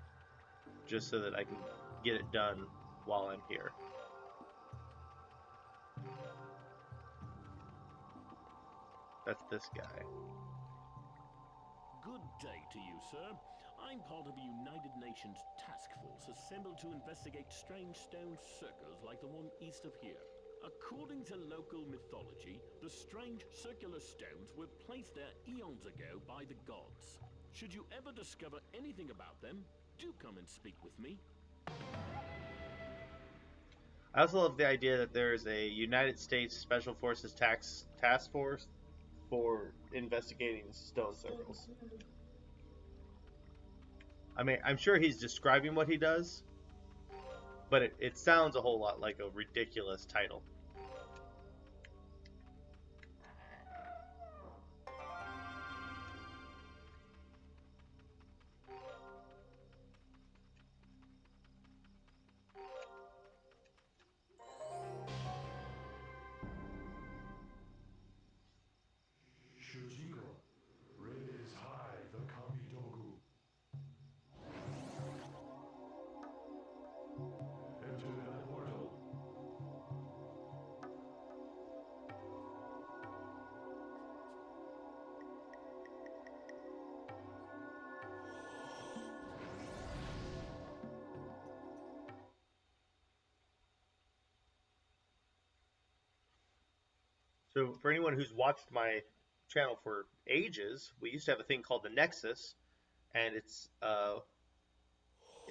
S1: just so that I can get it done while I'm here. That's this guy.
S9: Good day to you, sir. I'm part of a United Nations task force assembled to investigate strange stone circles like the one east of here. According to local mythology, the strange circular stones were placed there eons ago by the gods. Should you ever discover anything about them, do come and speak with me.
S1: I also love the idea that there's a United States Special Forces task force for investigating stone circles. I mean, I'm sure he's describing what he does, but it sounds a whole lot like a ridiculous title.
S8: Shujinko, raise high the Kamidogu. Enter that portal.
S1: So for anyone who's watched my channel for ages, we used to have a thing called the Nexus, and it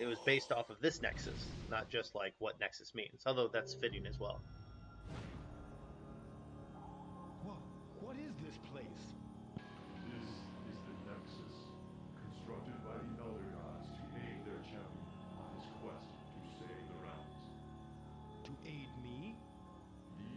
S1: was based off of this Nexus, not just like what Nexus means, although that's fitting as well.
S6: What is this place?
S8: This is the Nexus, constructed by the Elder Gods to aid their champion on his quest to save the realms.
S6: To aid me?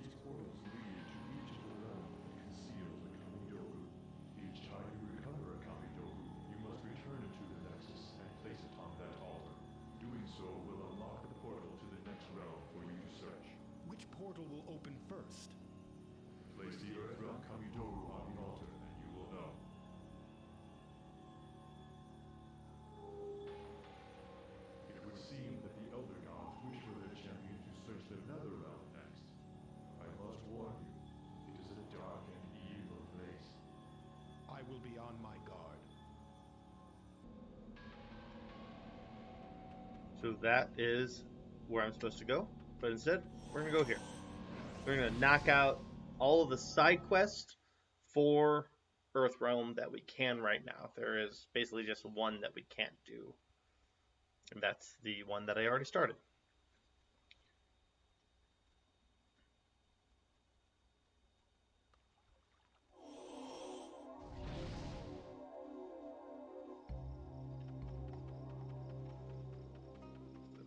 S8: These portals lead to each of the realms that conceal the Kamidogu. Each time you recover a Kamidogu, you must return it to the Nexus and place it on that altar. Doing so will unlock the portal to the next realm for you to search.
S6: Which portal will open first?
S8: Place the Earthrealm Kamidogu on the altar and you will know. It would seem that the Elder Gods wish for their champion to search the Netherrealm next. I must warn you, it is a dark and evil place.
S6: I will be on my guard.
S1: So that is where I'm supposed to go, but instead, we're going to go here. We're going to knock out all of the side quests for Earthrealm that we can right now. There is basically just one that we can't do, and that's the one that I already started.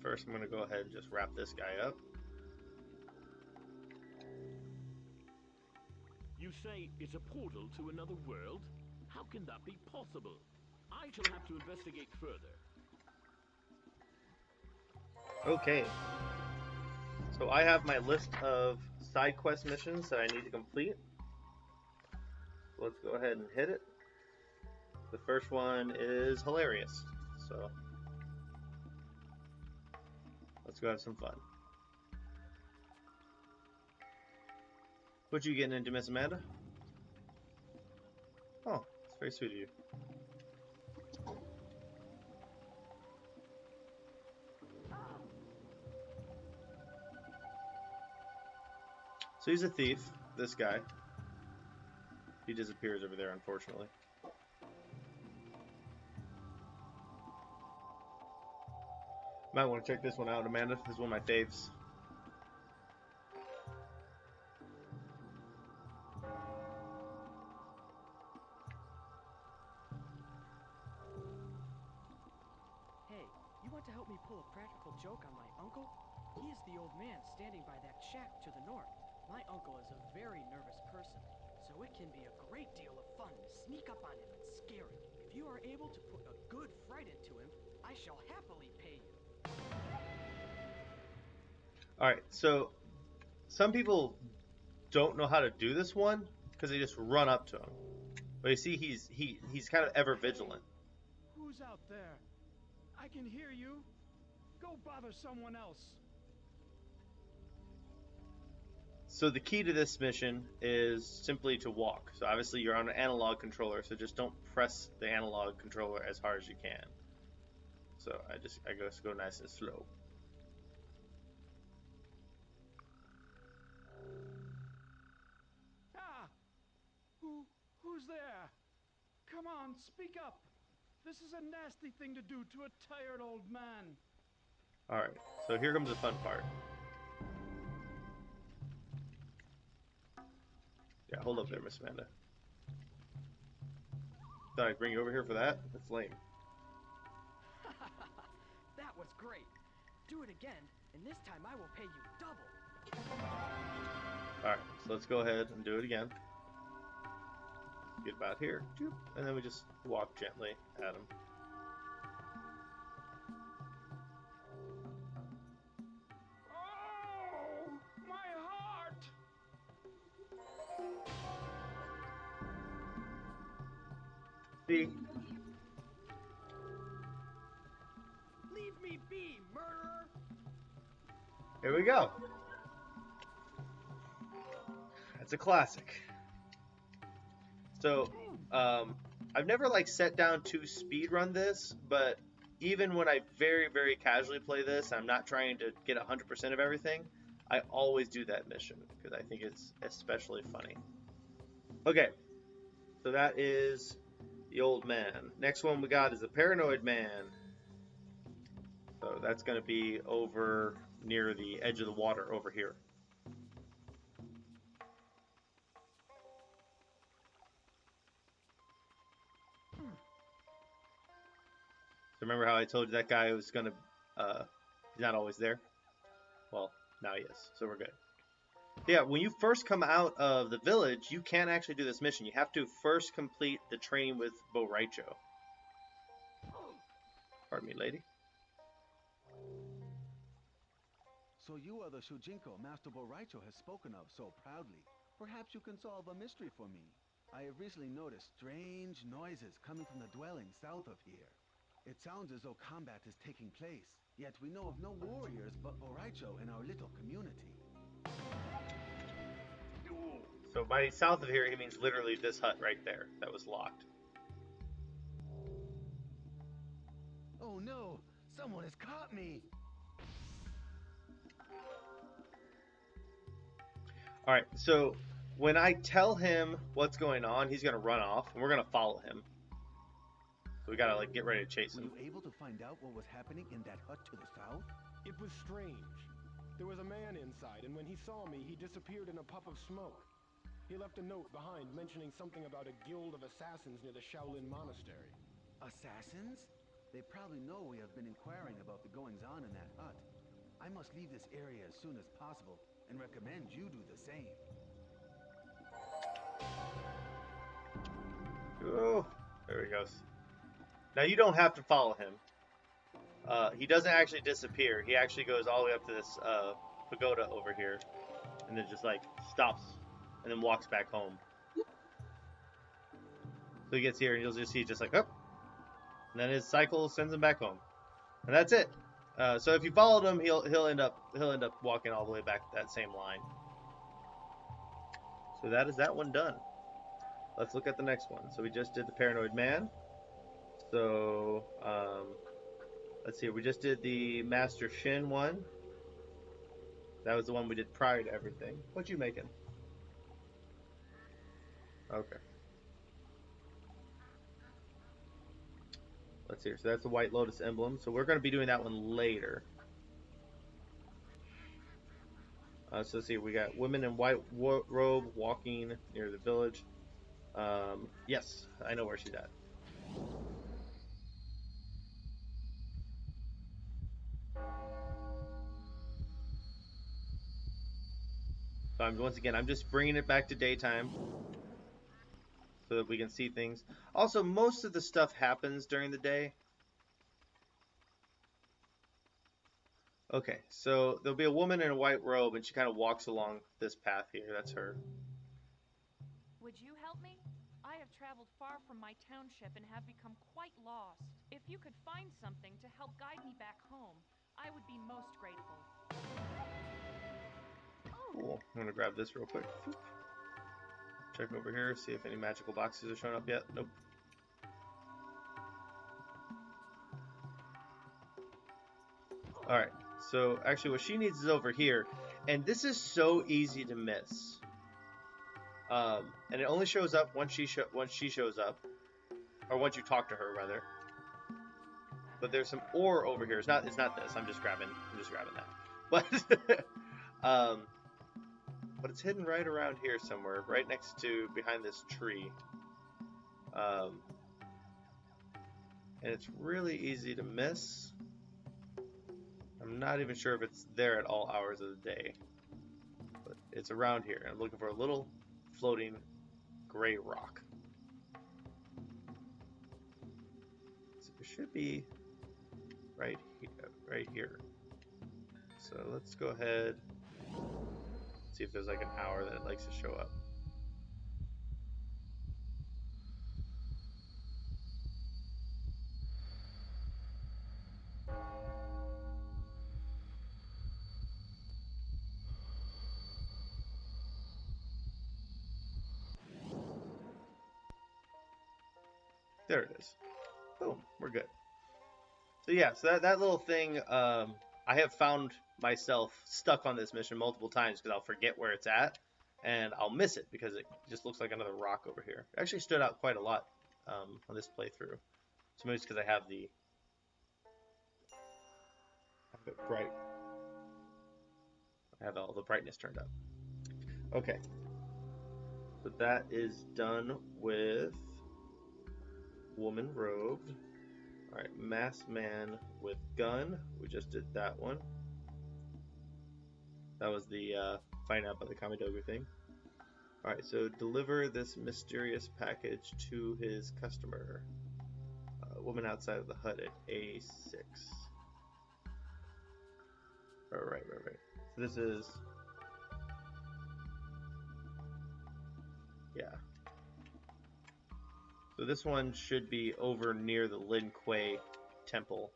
S1: First, I'm going to go ahead and just wrap this guy up.
S9: You say it's a portal to another world? How can that be possible? I shall have to investigate further.
S1: Okay. So I have my list of side quest missions that I need to complete. So let's go ahead and hit it. The first one is hilarious. So let's go have some fun. What you getting into, Miss Amanda? Oh, it's very sweet of you. So he's a thief, this guy. He disappears over there, unfortunately. Might want to check this one out, Amanda. This is one of my faves.
S10: Hey, you want to help me pull a practical joke on my uncle? He is the old man standing by that shack to the north. My uncle is a very nervous person, so it can be a great deal of fun to sneak up on him and scare him. If you are able to put a good fright into him, I shall happily pay you.
S1: Alright, so some people don't know how to do this one because they just run up to him. But you see, he's kind of ever vigilant.
S7: Who's out there? I can hear you. Go bother someone else.
S1: So the key to this mission is simply to walk. So obviously you're on an analog controller, so just don't press the analog controller as hard as you can. So I just go nice and slow.
S7: Ah! Who's there? Come on, speak up. This is a nasty thing to do to a tired old man.
S1: Alright, so here comes the fun part. Yeah, hold up there, Miss Amanda. Thought I'd bring you over here for that? That's lame.
S10: That was great. Do it again, and this time I will pay you double.
S1: Alright, so let's go ahead and do it again. Get about here, and then we just walk gently at him.
S7: Oh, my heart!
S1: See?
S10: Leave me be, murderer!
S1: Here we go. That's a classic. So, I've never like set down to speedrun this, but even when I very, very casually play this, I'm not trying to get 100% of everything. I always do that mission because I think it's especially funny. Okay, so that is the old man. Next one we got is the paranoid man. So that's going to be over near the edge of the water over here. So remember how I told you that guy was going to, he's not always there? Well, now he is, so we're good. Yeah, when you first come out of the village, you can't actually do this mission. You have to first complete the training with Bo Raicho. Pardon me, lady.
S11: So you are the Shujinko Master Boraicho has spoken of so proudly. Perhaps you can solve a mystery for me. I have recently noticed strange noises coming from the dwelling south of here. It sounds as though combat is taking place, yet we know of no warriors but Boraicho in our little community.
S1: So by south of here, he means literally this hut right there that was locked.
S11: Oh no! Someone has caught me!
S1: Alright, so when I tell him what's going on, he's gonna run off, and we're gonna follow him. So we gotta like get ready to chase him.
S11: Were you able to find out what was happening in that hut to the south?
S6: It was strange. There was a man inside, and when he saw me, he disappeared in a puff of smoke. He left a note behind mentioning something about a guild of assassins near the Shaolin Monastery.
S11: Assassins? They probably know we have been inquiring about the goings-on in that hut. I must leave this area as soon as possible, and recommend you do the same.
S1: Oh, there he goes. Now you don't have to follow him. He doesn't actually disappear. He actually goes all the way up to this pagoda over here, and then just like stops, and then walks back home. So he gets here, and you'll just see just like up, and then his cycle sends him back home, and that's it. So if you followed him, he'll end up walking all the way back that same line. So that is that one done. Let's look at the next one. So we just did the paranoid man. So let's see. We just did the Master Shin one. That was the one we did prior to everything. What you making? Okay. Let's see. So that's the White Lotus emblem. So we're going to be doing that one later. So let's see. We got women in white robe walking near the village. Yes, I know where she's at. So once again, I'm just bringing it back to daytime so that we can see things. Also, most of the stuff happens during the day. Okay, so there'll be a woman in a white robe, and she kind of walks along this path here. That's her.
S12: Would you help me? I have traveled far from my township and have become quite lost. If you could find something to help guide me back home, I would be most grateful.
S1: Cool. I'm gonna grab this real quick. Check over here, see if any magical boxes are showing up yet. Nope. Alright, so actually what she needs is over here. And this is so easy to miss. And it only shows up once she shows up. Or once you talk to her, rather. But there's some ore over here. It's not this. I'm just grabbing that. But but it's hidden right around here somewhere, right next to behind this tree. And it's really easy to miss. I'm not even sure if it's there at all hours of the day. But it's around here. I'm looking for a little floating gray rock. So it should be right here. So let's go ahead, see if there's like an hour that it likes to show up. There it is. Boom, we're good. So yeah, so that little thing, I have found myself stuck on this mission multiple times because I'll forget where it's at and I'll miss it because it just looks like another rock over here. It actually stood out quite a lot on this playthrough. So maybe it's because I have it bright. I have all the brightness turned up. Okay. So that is done with woman robed. Alright, masked man with gun. We just did that one. That was the find out about the Kamidogu thing. Alright, so deliver this mysterious package to his customer. Woman outside of the hut at A6. Right. So this is... Yeah. So this one should be over near the Lin Kuei temple.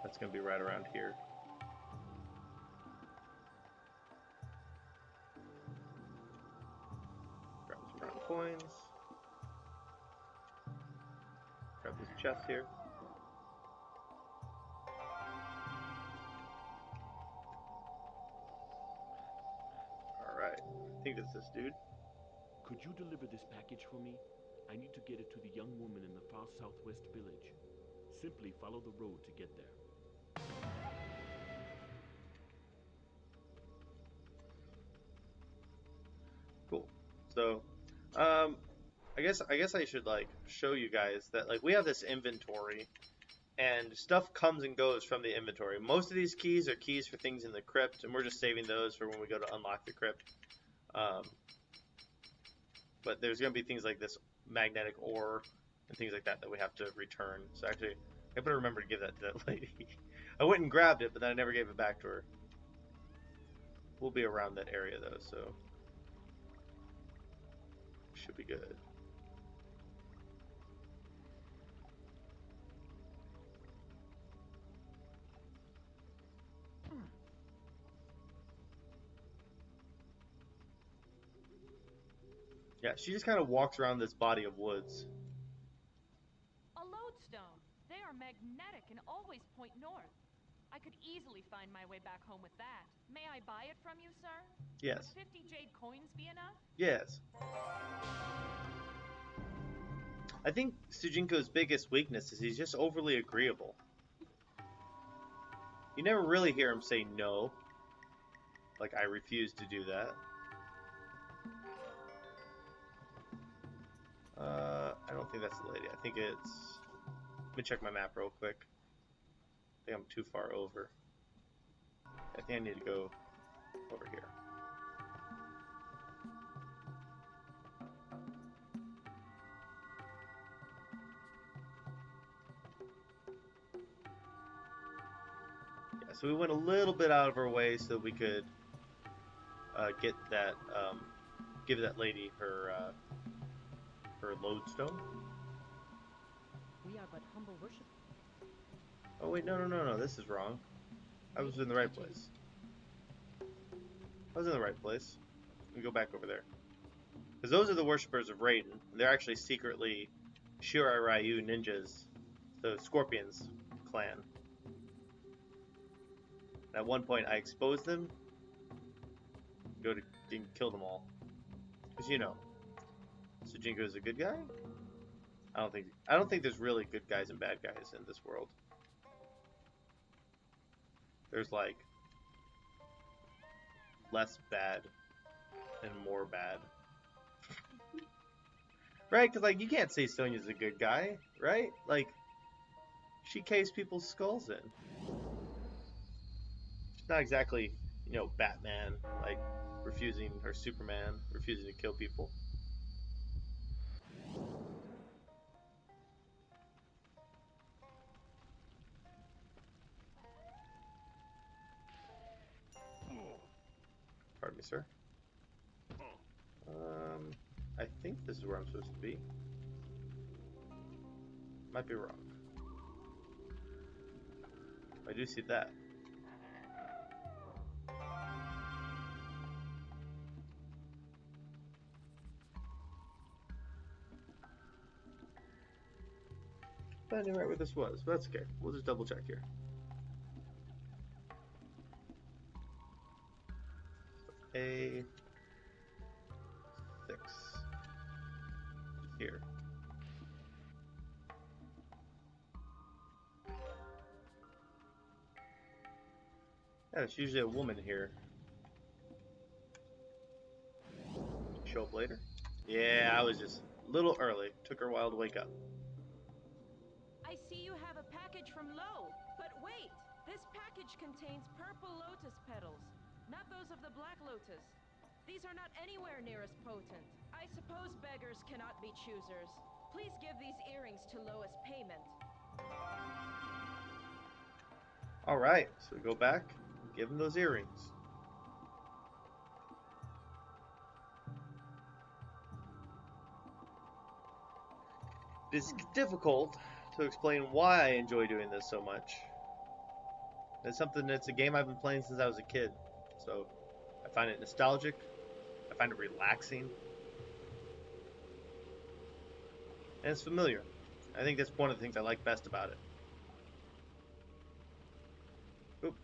S1: That's going to be right around here. Grab some brown coins. Grab this chest here. Alright, I think it's this dude.
S9: Could you deliver this package for me? I need to get it to the young woman in the far southwest village. Simply follow the road to get there.
S1: Cool. So, I guess I should like show you guys that like we have this inventory, and stuff comes and goes from the inventory. Most of these keys are keys for things in the crypt, and we're just saving those for when we go to unlock the crypt. But there's gonna be things like this magnetic ore and things like that we have to return. So actually, I better remember to give that to that lady. I went and grabbed it, but then I never gave it back to her. We'll be around that area though, so should be good. Yeah, she just kind of walks around this body of woods.
S12: A lodestone. They are magnetic and always point north. I could easily find my way back home with that. May I buy it from you, sir?
S1: Yes.
S12: Would 50 jade coins be enough?
S1: Yes. I think Sujinko's biggest weakness is he's just overly agreeable. You never really hear him say no. Like, I refuse to do that. I don't think that's the lady. I think it's... Let me check my map real quick. I think I'm too far over. I think I need to go over here. Yeah, so we went a little bit out of our way so that we could get that, give that lady her lodestone.
S10: We are but humble worship.
S1: Oh wait, no, this is wrong. I was in the right place. I was in the right place. Let me go back over there. Because those are the worshippers of Raiden. They're actually secretly Shirai Ryu ninjas, the Scorpions clan. At one point I exposed them, and kill them all. Because you know, Sujinko is a good guy? I don't think there's really good guys and bad guys in this world. There's like less bad and more bad. Right? Because like you can't say Sonya's a good guy, right? Like she cased people's skulls in. She's not exactly, you know, Batman, like refusing, or Superman refusing to kill people. Pardon me, sir. I think this is where I'm supposed to be. Might be wrong. I do see that. I knew right where this was, but that's okay. We'll just double check here. A6 here. Yeah, it's usually a woman here. Show up later? Yeah, I was just a little early. Took her a while to wake up.
S13: I see you have a package from Lowe. But wait! This package contains purple lotus petals, not those of the black lotus. These are not anywhere near as potent. I suppose beggars cannot be choosers. Please give these earrings to Lowe as payment.
S1: Alright, so we go back, give him those earrings. It's difficult to explain why I enjoy doing this so much. It's a game I've been playing since I was a kid. So I find it nostalgic, I find it relaxing, and it's familiar. I think that's one of the things I like best about it. Oop.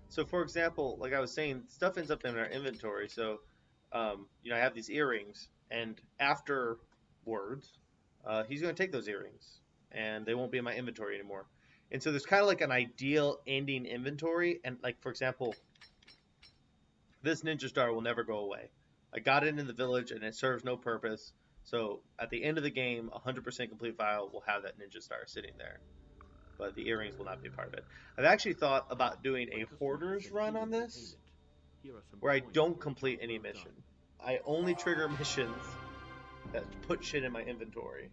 S1: So for example, like I was saying, stuff ends up in our inventory. So, I have these earrings, and afterwards, he's going to take those earrings, and they won't be in my inventory anymore. And so there's kind of like an ideal ending inventory, and like for example, this ninja star will never go away. I got it in the village, and it serves no purpose. So at the end of the game, 100% complete file will have that ninja star sitting there. But the earrings will not be a part of it. I've actually thought about doing a hoarder's run on this, where I don't complete any mission. I only trigger missions that put shit in my inventory,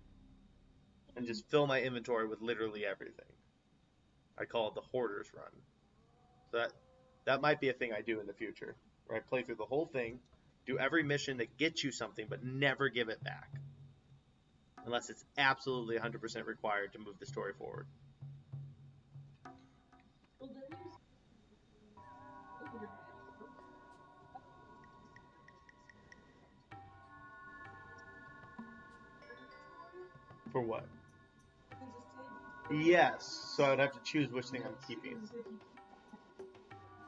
S1: and just fill my inventory with literally everything. I call it the hoarder's run. So that might be a thing I do in the future, where I play through the whole thing, do every mission that gets you something, but never give it back, unless it's absolutely 100% required to move the story forward. For what? Yes, so I would have to choose which thing I'm keeping.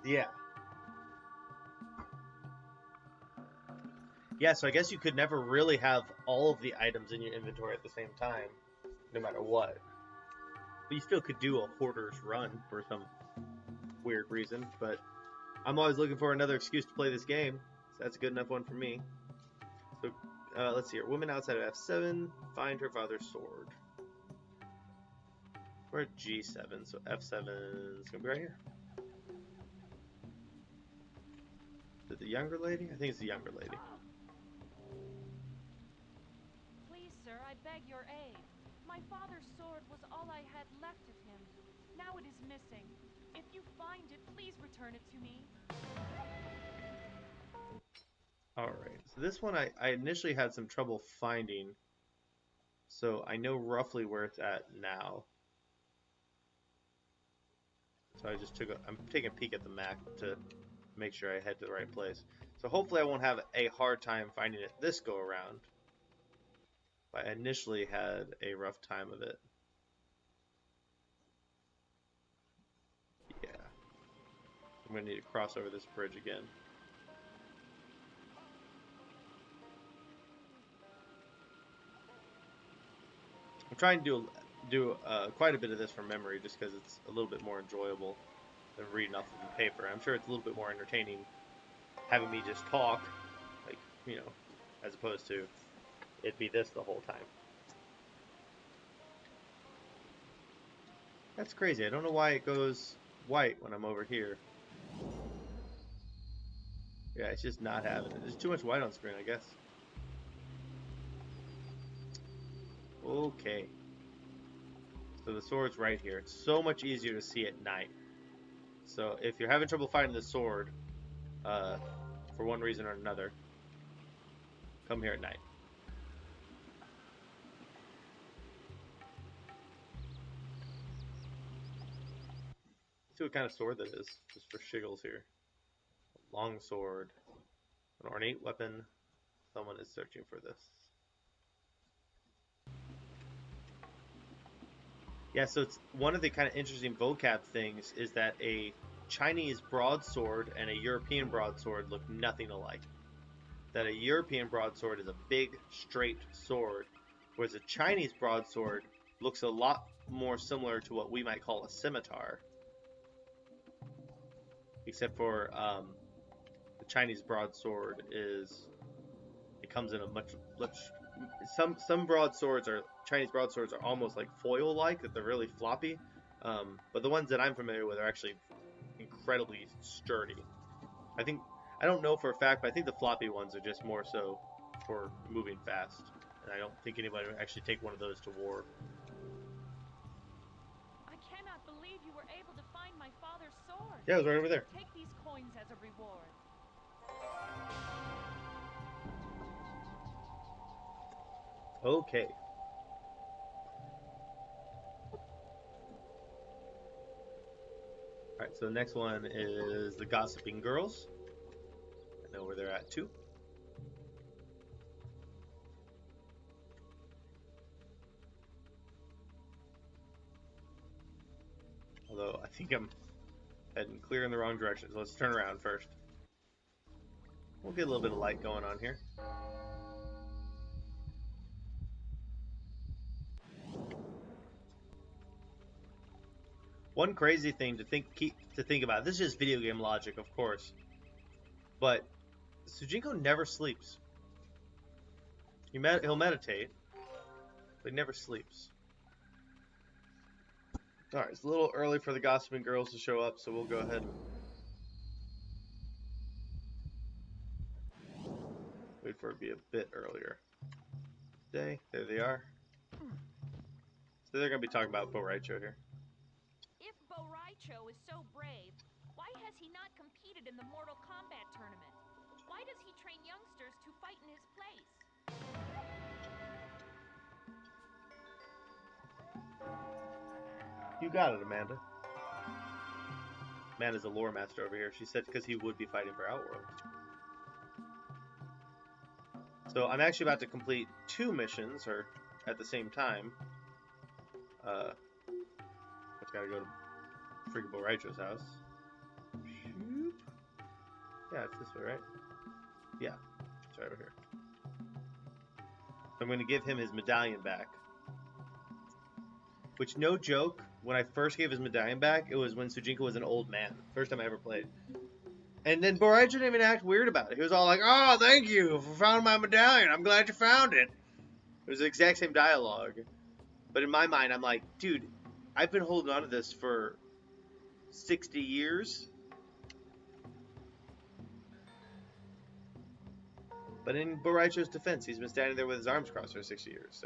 S1: Yeah. Yeah, so I guess you could never really have all of the items in your inventory at the same time, no matter what. But you still could do a hoarder's run for some weird reason, but I'm always looking for another excuse to play this game, so that's a good enough one for me. So, let's see here. Woman outside of F7, find her father's sword. We're at G7, so F7 is going to be right here. Is it the younger lady? I think it's the younger lady.
S12: Please, sir, I beg your aid. My father's sword was all I had left of him. Now it is missing. If you find it, please return it to me.
S1: Alright, so this one I initially had some trouble finding, so I know roughly where it's at now. So I'm taking a peek at the map to make sure I head to the right place. So hopefully I won't have a hard time finding it this go around. But I initially had a rough time of it. Yeah. I'm going to need to cross over this bridge again. I'm trying to do quite a bit of this from memory just because it's a little bit more enjoyable than reading off of the paper. I'm sure it's a little bit more entertaining having me just talk, like, as opposed to it be this the whole time. That's crazy. I don't know why it goes white when I'm over here. Yeah, it's just not having it. There's too much white on screen, I guess. Okay. So the sword's right here. It's so much easier to see at night. So if you're having trouble finding the sword, for one reason or another, come here at night. Let's see what kind of sword that is, just for shiggles here. Long sword. An ornate weapon. Someone is searching for this. Yeah, so it's one of the kind of interesting vocab things is that a Chinese broadsword and a European broadsword look nothing alike. That a European broadsword is a big, straight sword, whereas a Chinese broadsword looks a lot more similar to what we might call a scimitar. Except for the Chinese broadsword it comes in a much some broadswords are Chinese broadswords are almost like foil-like, that they're really floppy. But the ones that I'm familiar with are actually incredibly sturdy. I don't know for a fact, but I think the floppy ones are just more so for moving fast. And I don't think anybody would actually take one of those to war.
S12: I cannot believe you were able to find my father's sword.
S1: Yeah, it was right over there.
S12: Take these coins as a reward.
S1: Okay. Alright, so the next one is the Gossiping Girls. I know where they're at too. Although I think I'm heading clear in the wrong direction, so let's turn around first. We'll get a little bit of light going on here. One crazy thing to think about. This is just video game logic, of course, but Sujinko never sleeps. He'll meditate, but he never sleeps. All right, it's a little early for the Gossiping Girls to show up, so we'll go ahead and wait for it to be a bit earlier. There they are. So they're gonna be talking about Bo Raicho here.
S12: If Bo Raicho is so brave, why has he not competed in the Mortal Kombat tournament? Why does he train youngsters to fight in his place?
S1: You got it, Amanda. Amanda's a lore master over here. She said because he would be fighting for Outworld. So I'm actually about to complete 2 missions, or at the same time. Just gotta go to freaking Bo Raicho's house. Shoot. Yeah, it's this way, right? Yeah, it's right over here. So I'm going to give him his medallion back. Which, no joke, when I first gave his medallion back, it was when Sujinko was an old man. First time I ever played. And then Bo Raicho didn't even act weird about it. He was all like, "Oh, thank you for finding my medallion. I'm glad you found it." It was the exact same dialogue. But in my mind, I'm like, dude, I've been holding on to this for 60 years. But in Bo Raicho's defense, he's been standing there with his arms crossed for 60 years,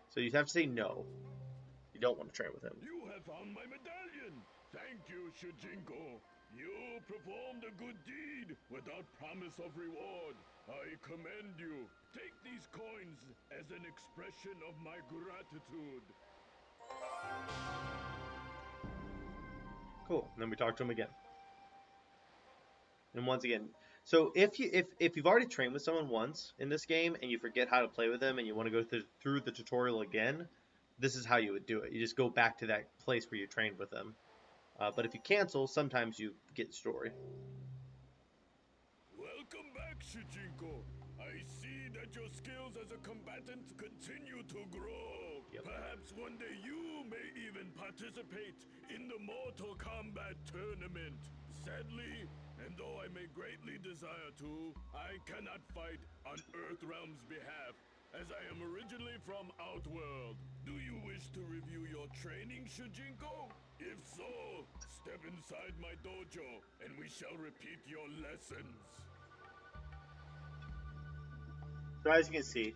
S1: so you have to say no. You don't want to train with him.
S3: You have found my medallion! Thank you, Shujinko. You performed a good deed without promise of reward. I commend you. Take these coins as an expression of my gratitude.
S1: Cool. And then we talk to him again. And once again, so if you've already trained with someone once in this game and you forget how to play with them and you want to go through the tutorial again, this is how you would do it. You just go back to that place where you trained with them. But if you cancel, sometimes you get story.
S3: Welcome back, Shujinko. I see that your skills as a combatant continue to grow.
S1: Yep.
S3: Perhaps one day you may even participate in the Mortal Kombat tournament. Sadly, and though I may greatly desire to, I cannot fight on Earthrealm's behalf, as I am originally from Outworld. Do you wish to review your training, Shujinko? If so, step inside my dojo, and we shall repeat your lessons.
S1: So as you can see,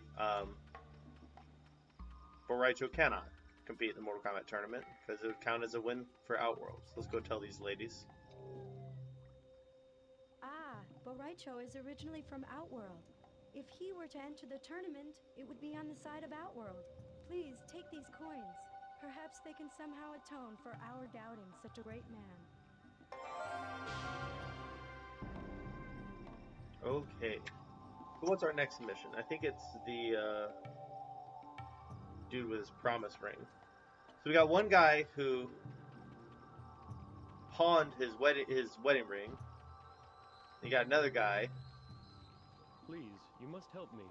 S1: Boraicho cannot compete in the Mortal Kombat tournament because it would count as a win for Outworlds. Let's go tell these ladies.
S14: Ah, Boraicho is originally from Outworld. If he were to enter the tournament, it would be on the side of Outworld. Please, take these coins. Perhaps they can somehow atone for our doubting such a great man.
S1: Okay. So what's our next mission? I think it's the dude with his promise ring. So we got one guy who pawned his wedding ring. You got another guy.
S15: Please, you must help me.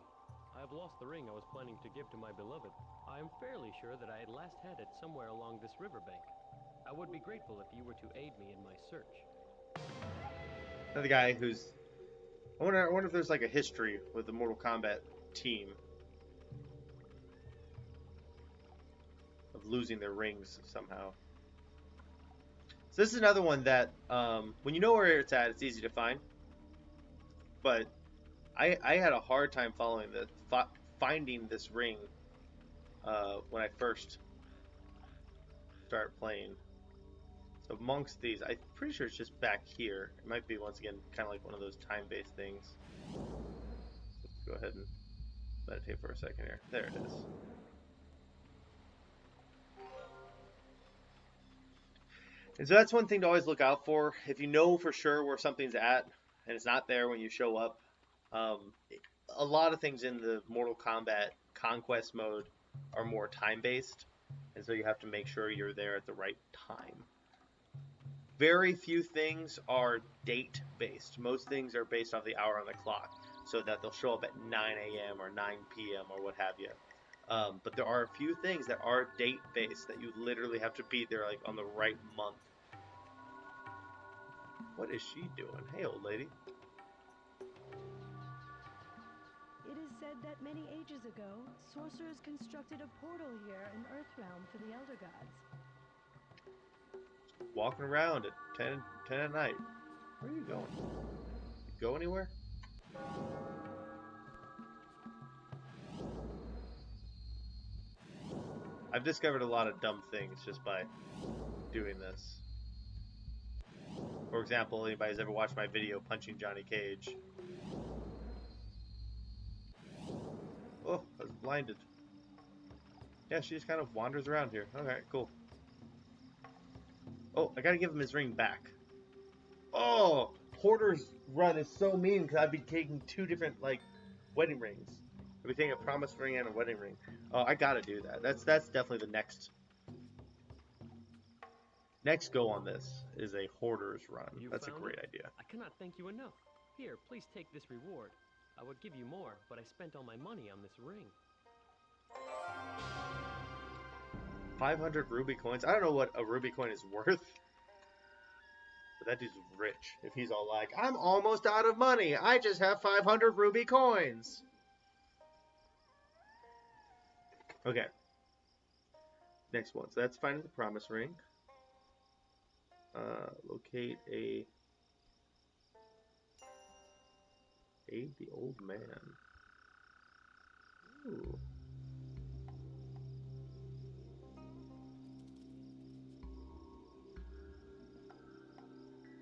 S15: I have lost the ring I was planning to give to my beloved. I am fairly sure that I had last had it somewhere along this riverbank. I would be grateful if you were to aid me in my search.
S1: Another guy who's... I wonder if there's like a history with the Mortal Kombat team of losing their rings somehow. So this is another one that, when you know where it's at, it's easy to find. But I had a hard time finding this ring when I first started playing. So amongst these, I'm pretty sure it's just back here. It might be, once again, kind of like one of those time-based things. Let's go ahead and meditate for a second here. There it is. And so that's one thing to always look out for. If you know for sure where something's at, and it's not there when you show up, a lot of things in the Mortal Kombat Conquest mode are more time-based, and so you have to make sure you're there at the right time. Very few things are date-based. Most things are based off the hour on the clock, so that they'll show up at 9 a.m. or 9 p.m. or what have you. But there are a few things that are date-based that you literally have to be there like on the right month. What is she doing? Hey, old lady.
S14: It is said that many ages ago, sorcerers constructed a portal here in Earthrealm for the Elder Gods.
S1: Walking around at 10 at night. Where are you going? You go anywhere? I've discovered a lot of dumb things just by doing this. For example, anybody's ever watched my video punching Johnny Cage? Oh, I was blinded. Yeah, she just kind of wanders around here. Okay, cool. Oh, I gotta give him his ring back. Oh, Porter's run is so mean because I'd be taking two different, like, wedding rings. I'd be taking a promise ring and a wedding ring. Oh, I gotta do that. That's definitely the next go on this is a Hoarder's run. That's a great idea.
S15: I cannot thank you enough. Here, please take this reward. I would give you more, but I spent all my money on this ring.
S1: 500 ruby coins. I don't know what a ruby coin is worth. But that dude's rich. If he's all like, I'm almost out of money. I just have 500 ruby coins. Okay. Next one. So that's finding the promise ring. Locate a... Aid the old man. Ooh.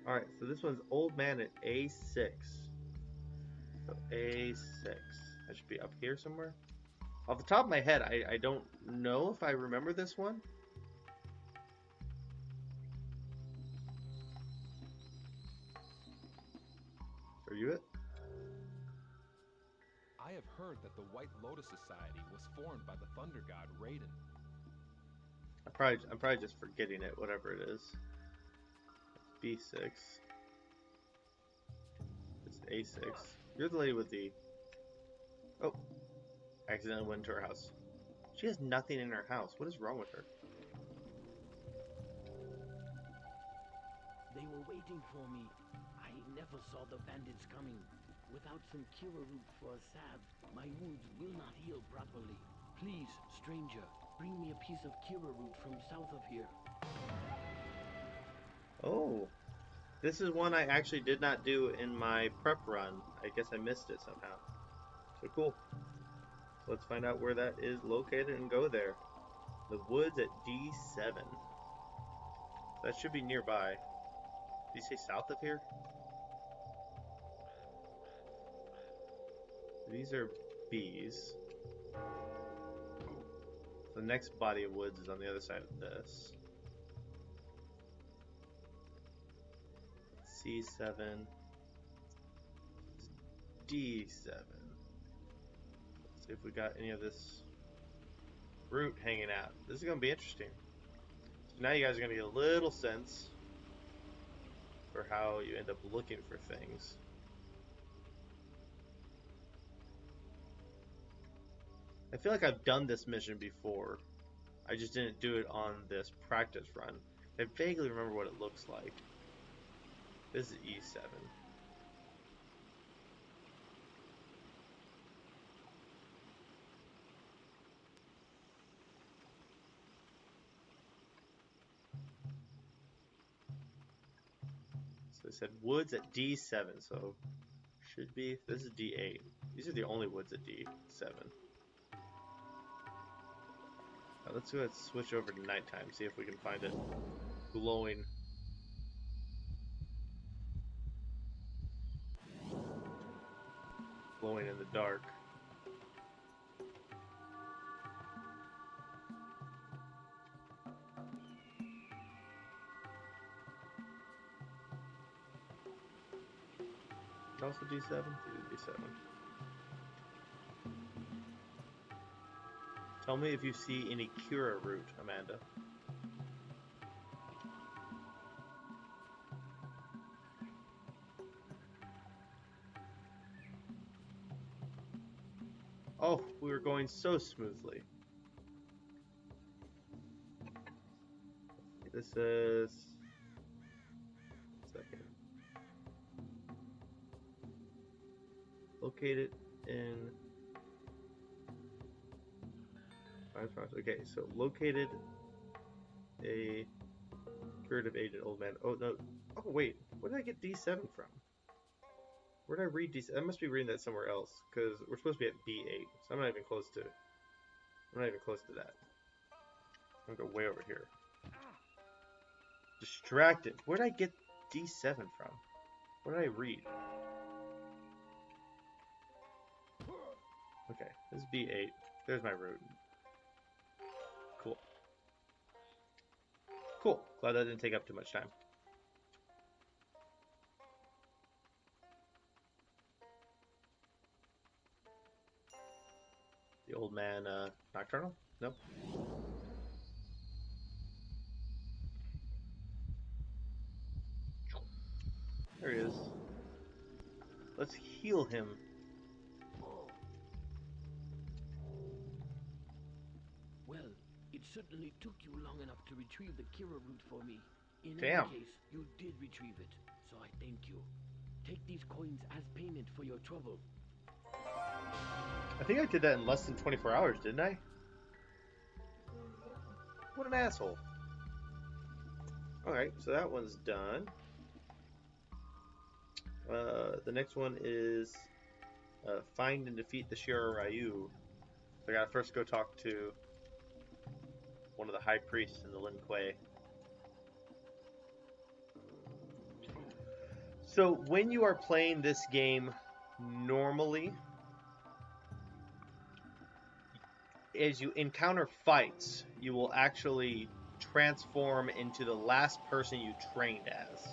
S1: Alright, so this one's old man at A6. So A6. That should be up here somewhere. Off the top of my head, I don't know if I remember this one. Are you it?
S16: I have heard that the White Lotus Society was formed by the Thunder God Raiden.
S1: I'm probably just forgetting it, whatever it is. B6. It's A6. You're the lady with the... Oh. Accidentally went into her house. She has nothing in her house. What is wrong with her?
S4: They were waiting for me. I never saw the bandits coming. Without some cure root for a salve, my wounds will not heal properly. Please, stranger, bring me a piece of cure root from south of here.
S1: Oh. This is one I actually did not do in my prep run. I guess I missed it somehow. So cool. Let's find out where that is located and go there. The woods at D7. That should be nearby. Did you say south of here? These are B's. The next body of woods is on the other side of this. C7. D7. Let's see if we got any of this root hanging out. This is going to be interesting. So now you guys are going to get a little sense for how you end up looking for things. I feel like I've done this mission before. I just didn't do it on this practice run. I vaguely remember what it looks like. This is E7. So they said woods at D7, so should be, this is D8. These are the only woods at D7. Let's go ahead and switch over to nighttime, see if we can find it glowing. Glowing in the dark. Also D7? D7. Tell me if you see any Cura root, Amanda. Oh, we were going so smoothly. This is... second. Located in... Okay, so located a curative agent, old man. Oh, no. Oh, wait. Where did I get D7 from? Where did I read D7? I must be reading that somewhere else, because we're supposed to be at B8, so I'm not even close to... I'm not even close to that. I'm gonna go way over here. Distracted. Where did I get D7 from? What did I read? Okay, this is B8. There's my root. Cool. Cool. Glad that didn't take up too much time. The old man, Nocturnal? Nope. There he is. Let's heal him.
S9: Well, it certainly took you long enough to retrieve the Kira root for me. In
S1: Damn.
S9: any case, you did retrieve it, so I thank you. Take these coins as payment for your trouble.
S1: I think I did that in less than 24 hours, didn't I? What an asshole. Alright, so that one's done. The next one is find and defeat the Shira Ryu. So I gotta first go talk to one of the high priests in the Lin Kuei. So when you are playing this game normally, as you encounter fights, you will actually transform into the last person you trained as.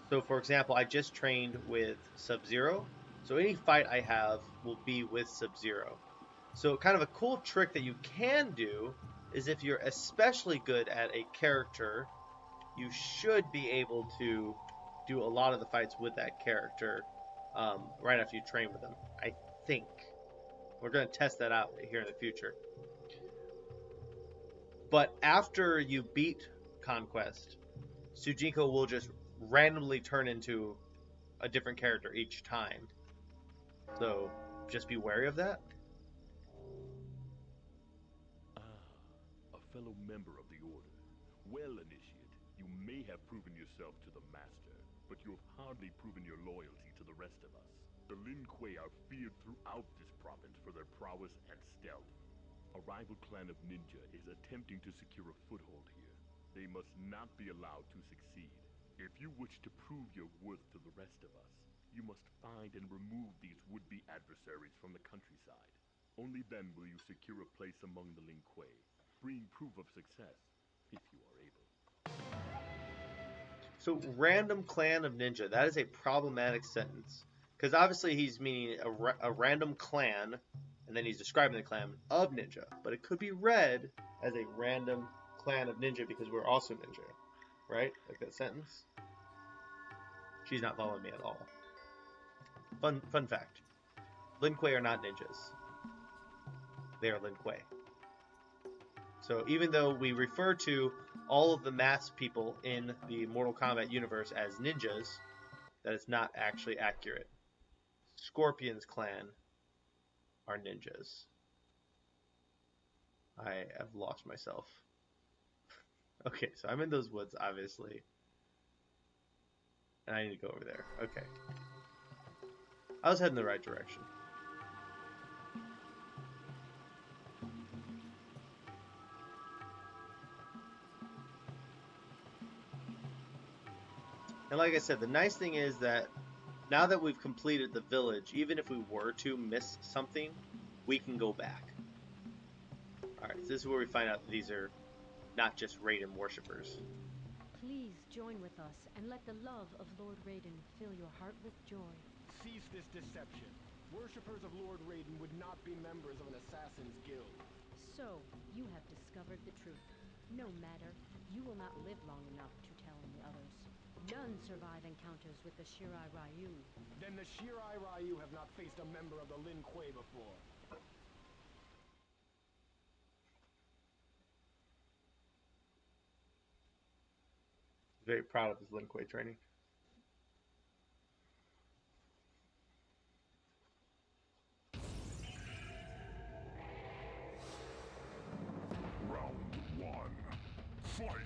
S1: So for example, I just trained with Sub-Zero, so any fight I have will be with Sub-Zero. So kind of a cool trick that you can do is if you're especially good at a character, you should be able to do a lot of the fights with that character right after you train with them, I think. We're going to test that out here in the future. But after you beat Konquest, Sujinko will just randomly turn into a different character each time. So just be wary of that.
S3: A fellow member of the Order. Well, Initiate, you may have proven yourself to the Master, but you have hardly proven your loyalty to the rest of us. The Lin Kuei are feared throughout this province for their prowess and stealth. A rival clan of ninja is attempting to secure a foothold here. They must not be allowed to succeed. If you wish to prove your worth to the rest of us, you must find and remove these would-be adversaries from the countryside. Only then will you secure a place among the Lin Kuei, bringing proof of success, if you are able.
S1: So, random clan of ninja, that is a problematic sentence. Because obviously he's meaning a random clan, and then he's describing the clan of ninja. But it could be read as a random clan of ninja because we're also ninja. Right? Like that sentence? She's not following me at all. Fun fact. Lin Kuei are not ninjas. They are Lin Kuei. So even though we refer to all of the masked people in the Mortal Kombat universe as ninjas, that is not actually accurate. Scorpion's clan are ninjas. I have lost myself. Okay, so I'm in those woods, obviously. And I need to go over there. Okay. I was heading the right direction. And like I said, the nice thing is that now that we've completed the village, even if we were to miss something, we can go back. Alright, so this is where we find out that these are not just Raiden worshippers.
S17: Please join with us and let the love of Lord Raiden fill your heart with joy.
S6: Cease this deception. Worshippers of Lord Raiden would not be members of an assassin's guild.
S17: So, you have discovered the truth. No matter, you will not live long enough to tell the others. None survive encounters with the Shirai Ryu.
S6: Then the Shirai Ryu have not faced a member of the Lin Kuei before.
S1: Very proud of his Lin Kuei training.
S3: Round 1. Fight!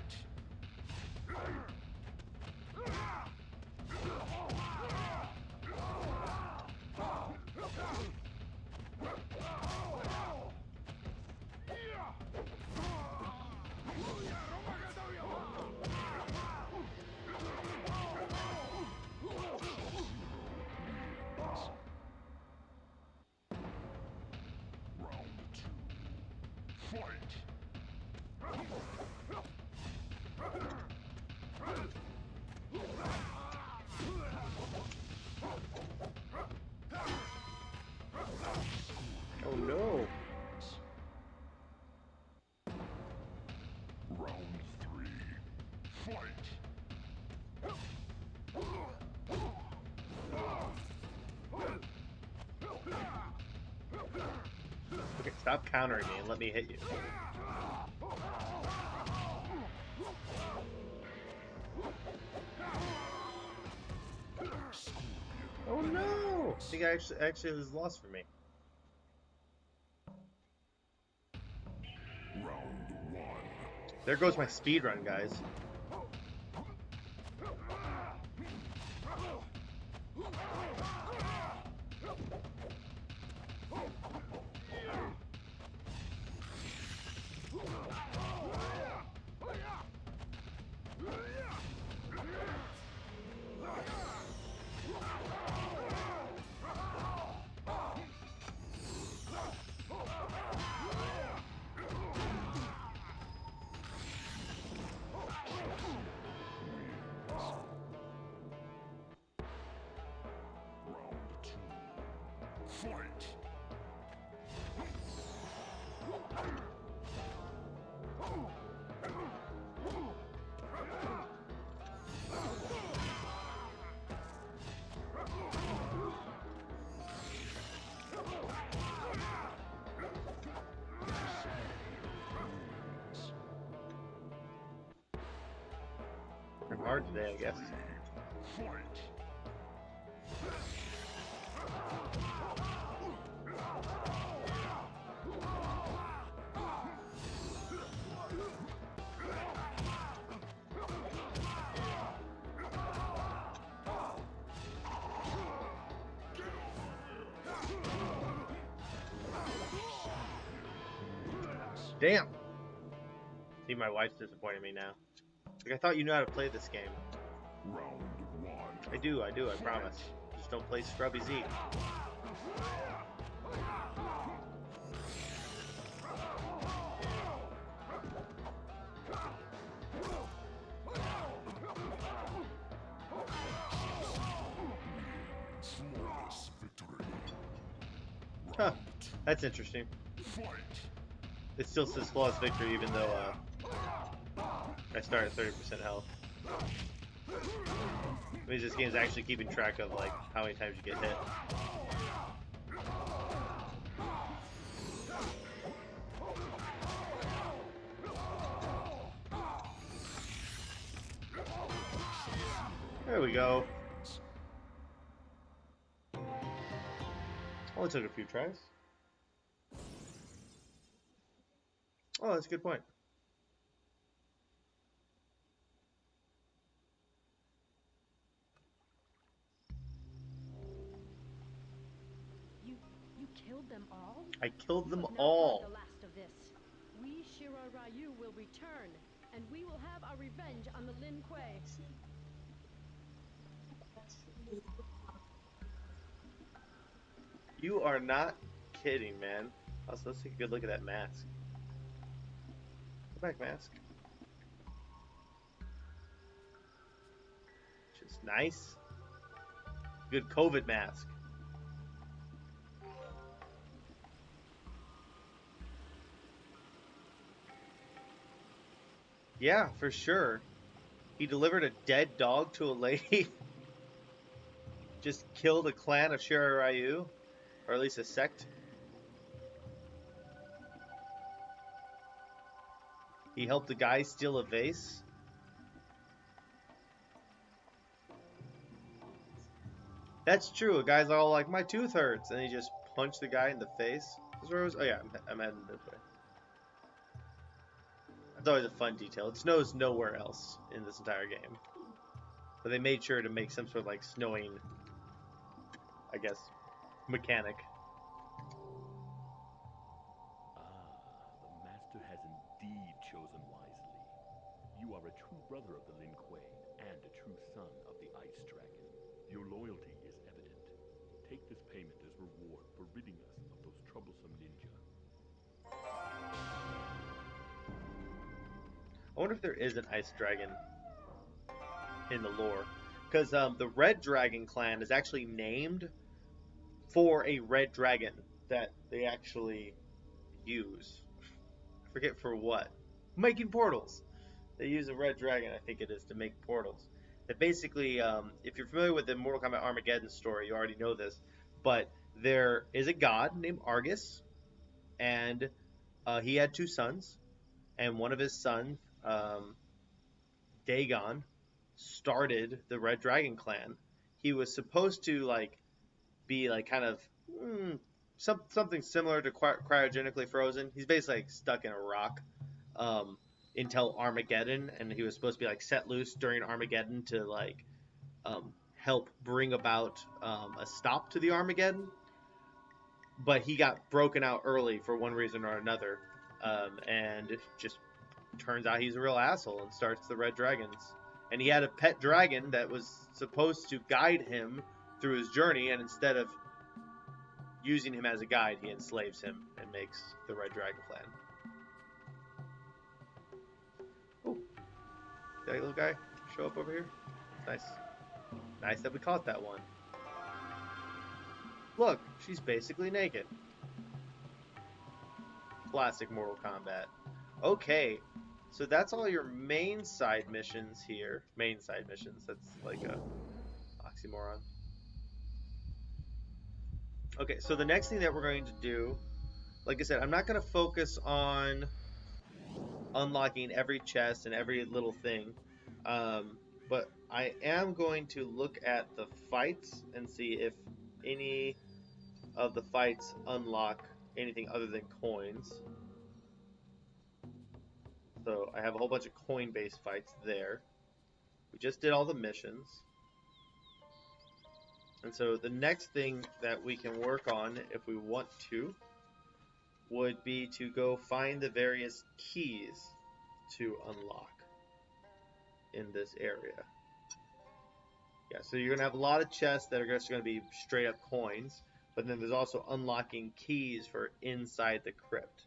S1: Oh no!
S3: Round 3. Fight!
S1: Okay, stop countering me and let me hit you. Oh no! I think I actually was lost for me.
S3: Round 1.
S1: There goes my speed run, guys.
S3: Fight!
S1: Working hard today, I guess.
S3: Fight!
S1: Damn. See, my wife's disappointing me now. Like, I thought you knew how to play this game.
S3: Round one.
S1: I do, I promise. Just don't play Scrubby Z.
S3: Flawless victory.
S1: Huh. That's interesting. It still says flawless victory even though I start at 30% health. It means this game's actually keeping track of like how many times you get hit. There we go. Only took a few tries. Oh, that's a good point.
S17: You killed them all?
S1: I killed them
S17: You have not
S1: all.
S17: heard the last of this. We Shirai Ryu will return, and we will have our revenge on the Lin Kuei.
S1: You are not kidding, man. Also, let's take a good look at that mask. Go back, mask. Just nice. Good COVID mask. Yeah, for sure. He delivered a dead dog to a lady. Just killed a clan of Shirai Ryu. Or at least a sect. He helped a guy steal a vase. That's true. A guy's all like, my tooth hurts. And he just punched the guy in the face. This where I was? Oh yeah, I'm heading this way. That's always a fun detail. It snows nowhere else in this entire game. But they made sure to make some sort of like snowing, I guess, mechanic.
S9: The Master has indeed chosen wisely. You are a true brother of the Lin Kuei and a true son of the Ice Dragon. Your loyalty is evident. Take this payment as reward for ridding us of those troublesome ninja.
S1: I wonder if there is an Ice Dragon in the lore. Because the Red Dragon clan is actually named for a red dragon that they actually use. I forget for what. Making portals. They use a red dragon, I think it is, to make portals. That basically, if you're familiar with the Mortal Kombat Armageddon story, you already know this. But there is a god named Argus, and he had two sons. And one of his sons, Dagon, started the Red Dragon clan. He was supposed to be kind of something similar to cryogenically frozen. He's basically stuck in a rock until Armageddon, and he was supposed to be set loose during Armageddon to help bring about a stop to the Armageddon. But he got broken out early for one reason or another, and it just turns out he's a real asshole and starts the Red Dragons. And he had a pet dragon that was supposed to guide him through his journey, and instead of using him as a guide, he enslaves him and makes the Red Dragon clan. Oh, that little guy show up over here? Nice. Nice that we caught that one. Look, she's basically naked. Classic Mortal Kombat. Okay, so that's all your main side missions here. Main side missions, that's like a oxymoron. Okay, so the next thing that we're going to do, like I said, I'm not going to focus on unlocking every chest and every little thing, but I am going to look at the fights and see if any of the fights unlock anything other than coins. So I have a whole bunch of coin-based fights there. We just did all the missions. And so the next thing that we can work on, if we want to, would be to go find the various keys to unlock in this area. Yeah, so you're going to have a lot of chests that are just going to be straight up coins, but then there's also unlocking keys for inside the crypt.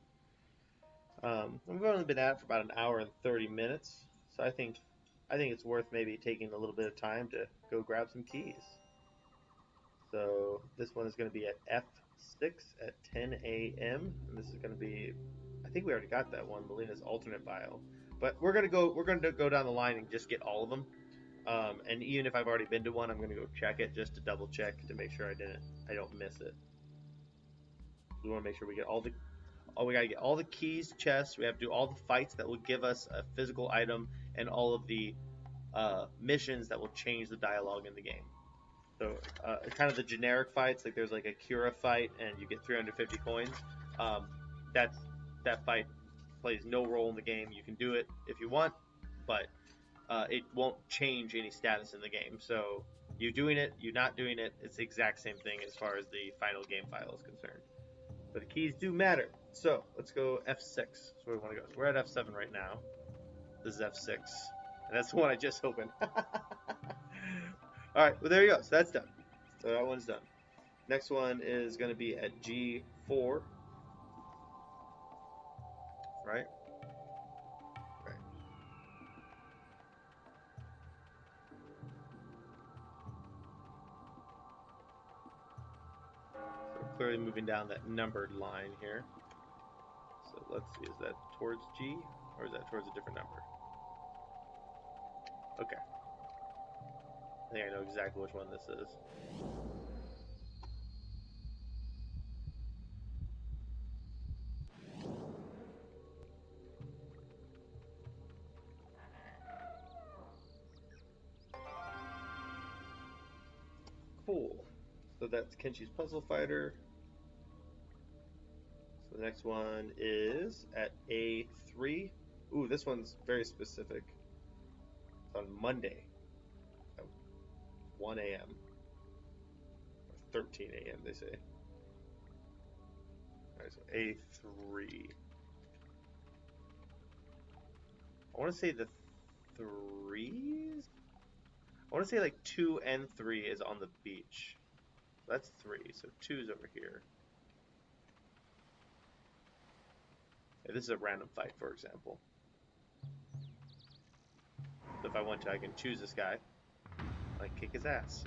S1: We've only been at it for about an hour and 30 minutes, so I think it's worth maybe taking a little bit of time to go grab some keys. So this one is going to be at F6 at 10 a.m. and this is going to be, I think we already got that one, Melina's alternate bio, but we're going to go down the line and just get all of them. And even if I've already been to one, I'm going to go check it just to double check to make sure I don't miss it. We want to make sure we get we gotta get all the keys, chests. We have to do all the fights that will give us a physical item, and all of the missions that will change the dialogue in the game. So kind of the generic fights, like there's like a Cura fight, and you get 350 coins. That fight plays no role in the game. You can do it if you want, but it won't change any status in the game. So you doing it, you not doing it, it's the exact same thing as far as the final game file is concerned. But the keys do matter. So let's go F6. That's where we want to go. So we're at F7 right now. This is F6. And that's the one I just opened. Alright, well there you go. So that's done. So that one's done. Next one is going to be at G4. Right? Right. So we're clearly moving down that numbered line here. So let's see, is that towards G, or is that towards a different number? Okay. I think I know exactly which one this is. Cool. So that's Kenshi's Puzzle Fighter. So the next one is at A3. Ooh, this one's very specific. It's on Monday at 1 a.m. or 13 a.m. they say. Alright, so A3. I want to say the 3s? I want to say like 2 and 3 is on the beach. That's 3, so 2's over here. Yeah, this is a random fight, for example. So if I want to, I can choose this guy. I kick his ass.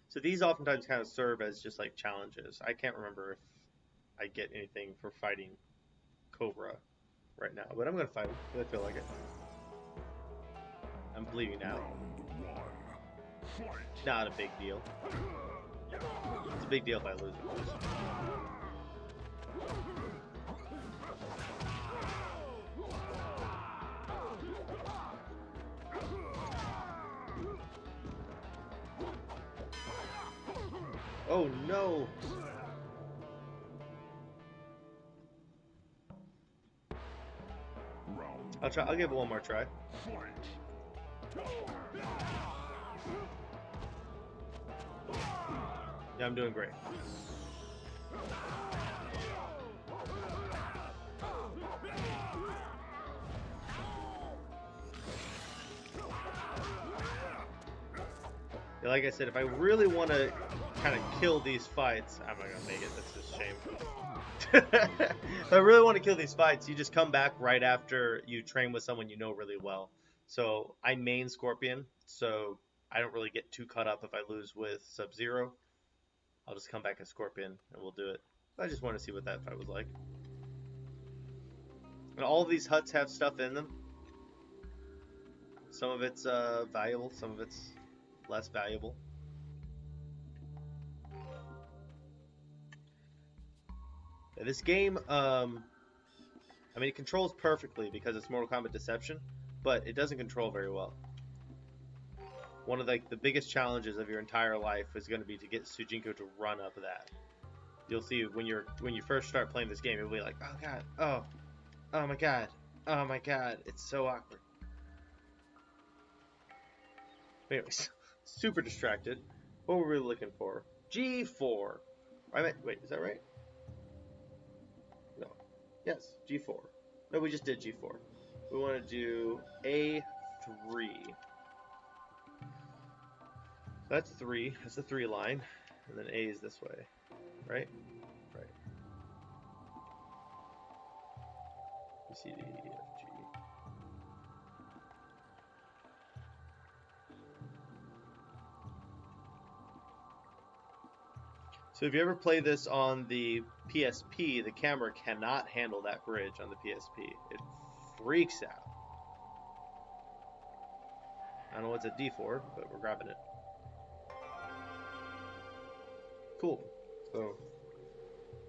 S1: So these oftentimes kind of serve as just like challenges. I can't remember if I get anything for fighting Cobra right now, but I'm gonna fight him because I feel like it. I'm bleeding out. Not a big deal. It's a big deal if I lose, of course. Oh no! I'll try. I'll give it one more try. Yeah, I'm doing great. Yeah, like I said, if I really want to kind of kill these fights, I'm not gonna make it. That's just shameful. If I really want to kill these fights, you just come back right after you train with someone you know really well. So I main Scorpion, so I don't really get too caught up if I lose with Sub-Zero. I'll just come back as Scorpion and we'll do it. I just want to see what that fight was like. And all of these huts have stuff in them. Some of it's valuable, some of it's less valuable. Yeah, this game, I mean, it controls perfectly because it's Mortal Kombat Deception, but it doesn't control very well. One of the biggest challenges of your entire life is going to be to get Sujinko to run up that. You'll see when you first start playing this game, you'll be like, oh god, oh my god, oh my god, it's so awkward. Anyways, super distracted. What were we looking for? G4. I meant, wait, is that right? No. Yes, G4. No, we just did G4. We want to do A3. That's 3. That's the 3 line. And then A is this way. Right? Right. B, C, D, E, F, G. So if you ever play this on the PSP, the camera cannot handle that bridge on the PSP. It freaks out. I don't know what's a D4, but we're grabbing it. Cool. So,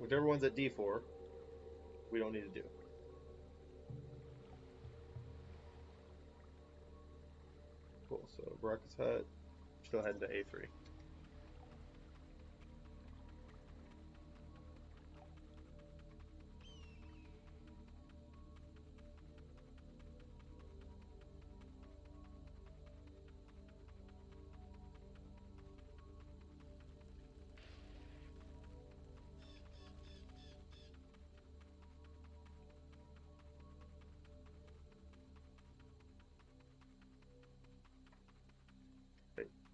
S1: whichever one's at D4, we don't need to do. Cool. So, Baraka's Hut, still heading to A3.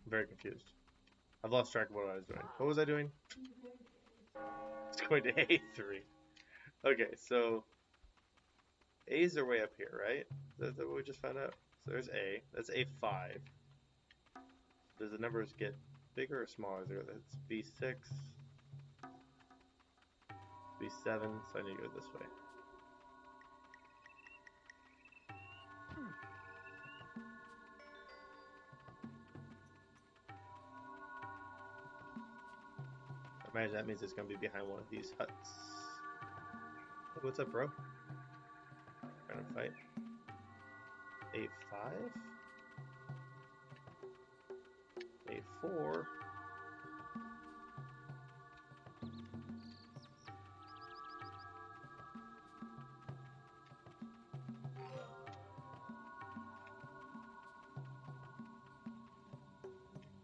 S1: I'm very confused. I've lost track of what I was doing. What was I doing? It's going to A3. Okay, so A's are way up here, right? Is that what we just found out? So there's A. That's A5. Does the numbers get bigger or smaller? That's B6. B7, so I need to go this way. I imagine that means it's going to be behind one of these huts. Hey, what's up, bro? Trying to fight. A5? A4?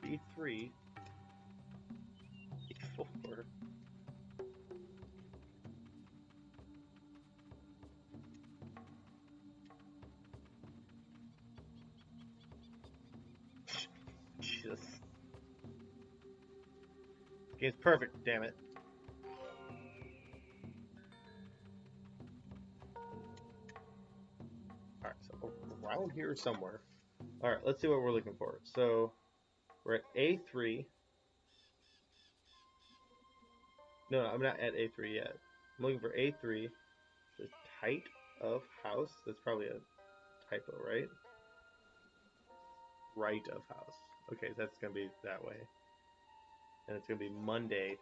S1: B3? E4? Jesus. Game's perfect, damn it. Alright, so around here somewhere. Alright, let's see what we're looking for. So, we're at A3. No, I'm not at A3 yet. I'm looking for A3. The height of house. That's probably a typo, right? Right of house. Okay, so that's going to be that way. And it's going to be Monday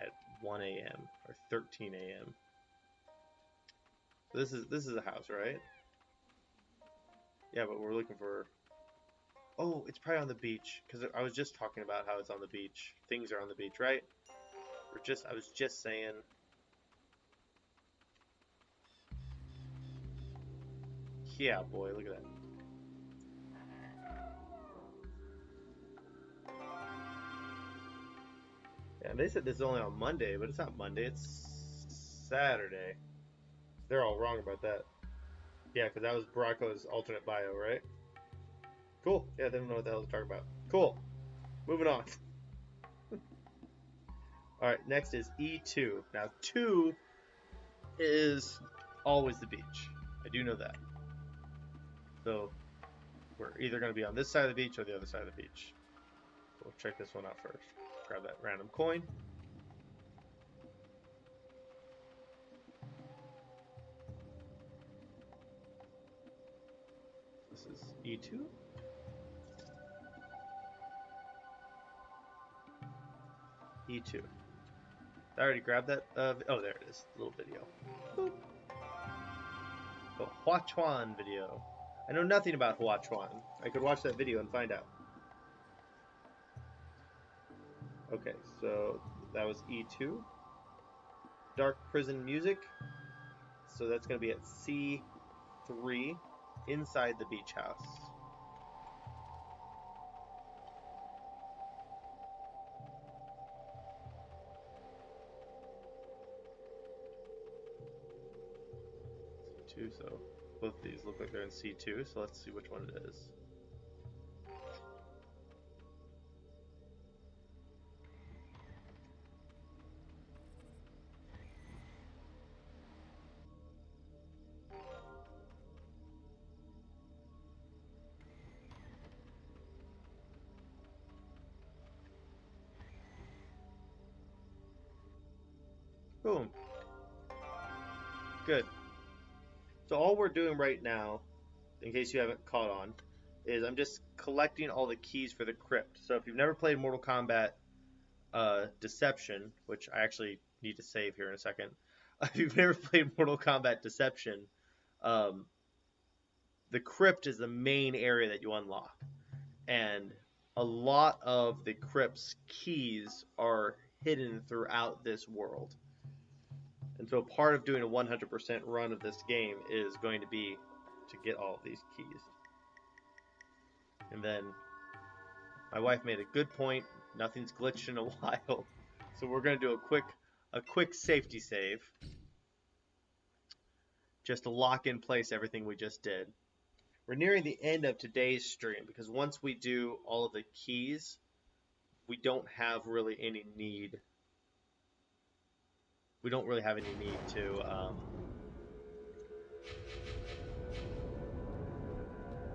S1: at 1 a.m. or 13 a.m. So this is a house, right? Yeah, but we're looking for... Oh, it's probably on the beach. Because I was just talking about how it's on the beach. Things are on the beach, right? I was just saying... Yeah, boy, look at that. Yeah, and they said this is only on Monday, but it's not Monday, it's Saturday. They're all wrong about that. Yeah, because that was Baraka's alternate bio, right? Cool. Yeah, they don't know what the hell to talk about. Cool. Moving on. Alright, next is E2. Now, 2 is always the beach. I do know that. So, we're either going to be on this side of the beach or the other side of the beach. We'll check this one out first. Grab that random coin. This is E2. E2. I already grabbed that. Oh, there it is. Little video. Boop. The Huachuan video. I know nothing about Huachuan. I could watch that video and find out. Okay, so that was E2. Dark Prison Music. So that's going to be at C3 inside the beach house. C2, so both of these look like they're in C2, so let's see which one it is. Boom. Good. So all we're doing right now, in case you haven't caught on, is I'm just collecting all the keys for the crypt. So if you've never played Mortal Kombat Deception, which I actually need to save here in a second. If you've never played Mortal Kombat Deception, the crypt is the main area that you unlock. And a lot of the crypt's keys are hidden throughout this world. And so part of doing a 100% run of this game is going to be to get all of these keys. And then my wife made a good point. Nothing's glitched in a while. So we're going to do a quick safety save. Just to lock in place everything we just did. We're nearing the end of today's stream because once we do all of the keys, we don't have really any need. We don't really have any need to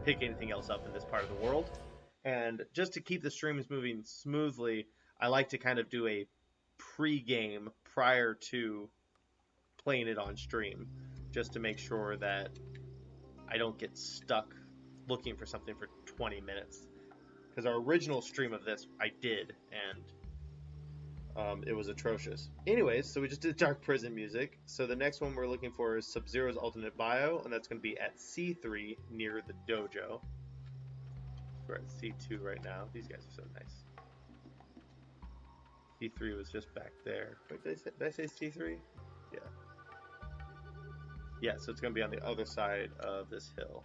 S1: pick anything else up in this part of the world. And just to keep the streams moving smoothly, I like to kind of do a pre-game prior to playing it on stream, just to make sure that I don't get stuck looking for something for 20 minutes. Because our original stream of this, I did, and it was atrocious. Anyways, so we just did Dark Prison music. So the next one we're looking for is Sub-Zero's alternate bio, and that's going to be at C3 near the dojo. We're at C2 right now. These guys are so nice. C3 was just back there. Wait, did I say C3? Yeah. Yeah, so it's going to be on the other side of this hill.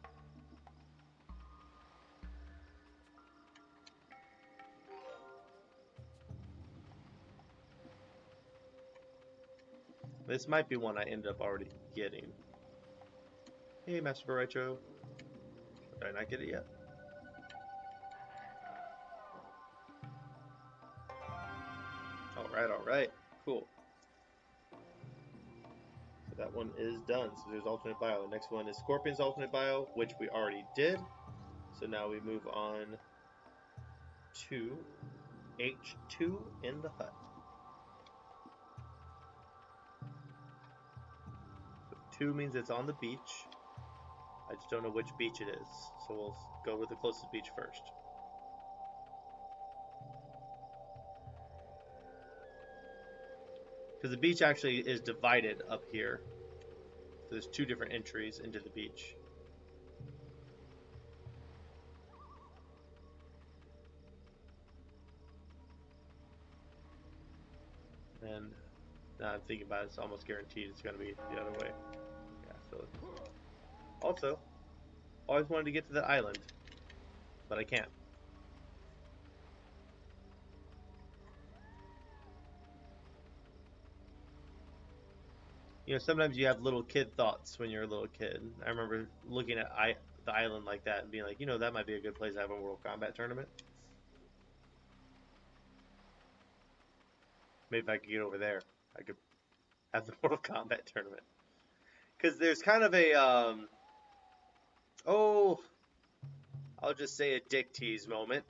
S1: This might be one I ended up already getting. Hey, Master Baricho. Did I not get it yet? Alright. Cool. So that one is done. So there's alternate bio. The next one is Scorpion's alternate bio, which we already did. So now we move on to H2 in the hut. 2 means it's on the beach. I just don't know which beach it is. So we'll go with the closest beach first. Because the beach actually is divided up here. So there's 2 different entries into the beach. And now I'm thinking about it, it's almost guaranteed it's going to be the other way. Yeah, so also, always wanted to get to that island, but I can't. You know, sometimes you have little kid thoughts when you're a little kid. I remember looking at the island like that and being like, you know, that might be a good place to have a Mortal Kombat tournament. Maybe if I could get over there, I could have the Mortal Kombat tournament. Because there's kind of a, I'll just say a dick tease moment.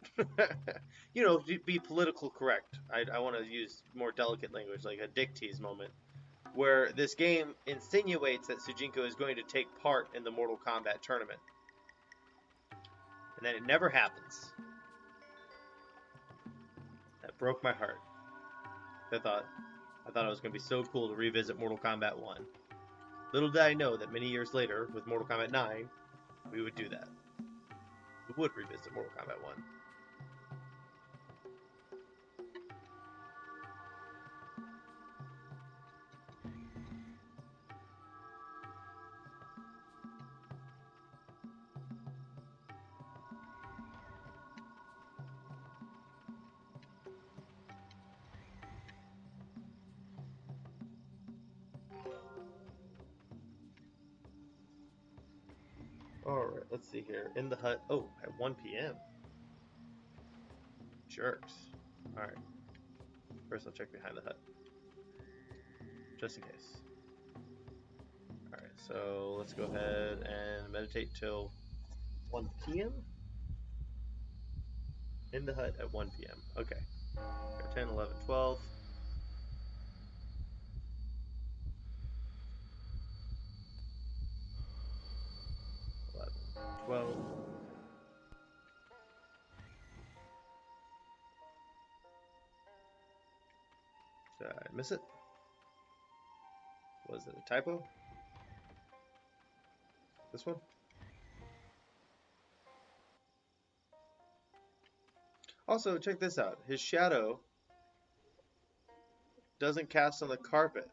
S1: You know, be political correct. I want to use more delicate language, like a dick tease moment. Where this game insinuates that Sujinko is going to take part in the Mortal Kombat tournament. And then it never happens. That broke my heart. I thought it was going to be so cool to revisit Mortal Kombat 1. Little did I know that many years later, with Mortal Kombat 9, we would do that. We would revisit Mortal Kombat 1. Alright, let's see here. In the hut. Oh, at 1 p.m. Jerks. Alright. First, I'll check behind the hut. Just in case. Alright, so let's go ahead and meditate till 1 p.m. In the hut at 1 p.m. Okay. 10, 11, 12. 11, 12. Did I miss it? Was it a typo? This one? Also, check this out. His shadow doesn't cast on the carpet.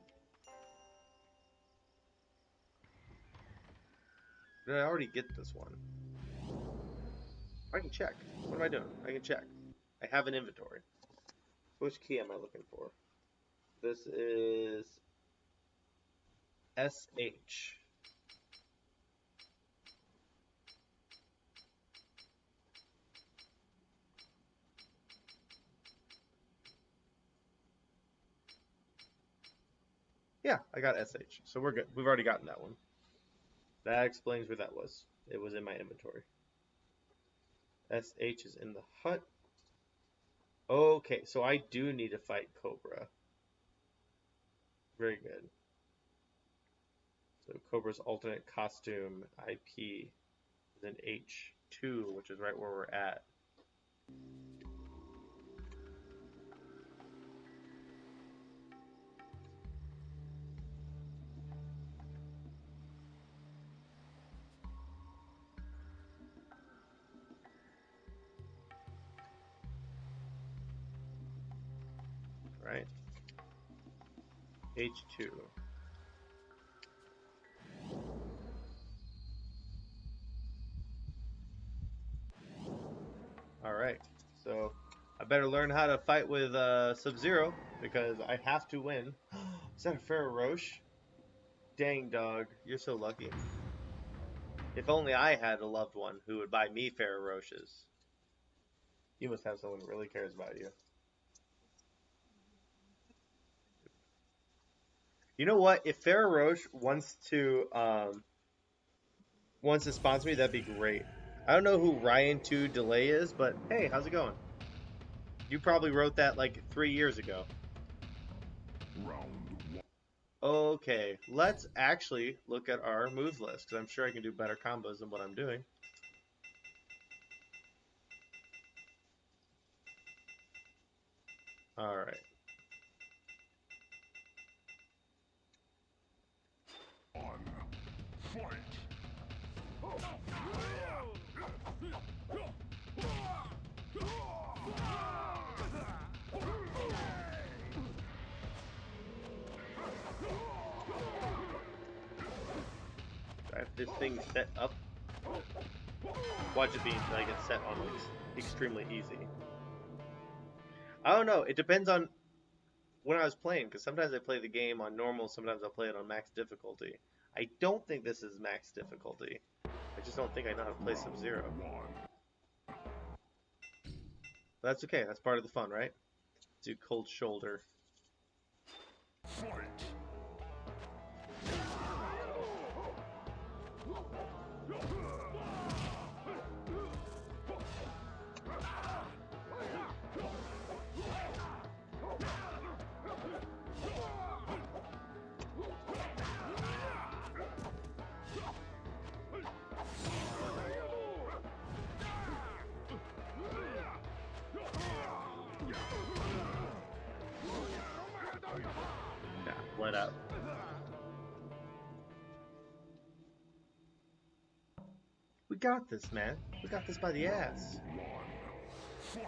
S1: Did I already get this one? I can check. What am I doing? I can check. I have an inventory. Which key am I looking for? This is SH. Yeah, I got SH. So we're good. We've already gotten that one. That explains where that was. It was in my inventory. SH is in the hut. Okay, so I do need to fight Cobra. Very good. So Cobra's alternate costume IP is in H2, which is right where we're at. Right? H2. Alright, so I better learn how to fight with Sub-Zero because I have to win. Is that a Ferrero Rocher? Dang, dog, you're so lucky. If only I had a loved one who would buy me Ferrero Rochers. You must have someone who really cares about you. You know what? If Ferrero Rocher wants to sponsor me, that'd be great. I don't know who Ryan2 Delay is, but hey, how's it going? You probably wrote that like 3 years ago.
S3: Round 1.
S1: Okay, let's actually look at our moves list, because I'm sure I can do better combos than what I'm doing. Alright.
S3: Fight!
S1: I have this thing set up. Watch it be until I get set on extremely easy. I don't know. It depends on when I was playing, because sometimes I play the game on normal, sometimes I'll play it on max difficulty. I don't think this is max difficulty. I just don't think I know how to play Sub-Zero. That's okay. That's part of the fun, right? Do cold shoulder.
S3: Fight!
S1: Let up. We got this, man. We got this by the ass.
S3: Fight!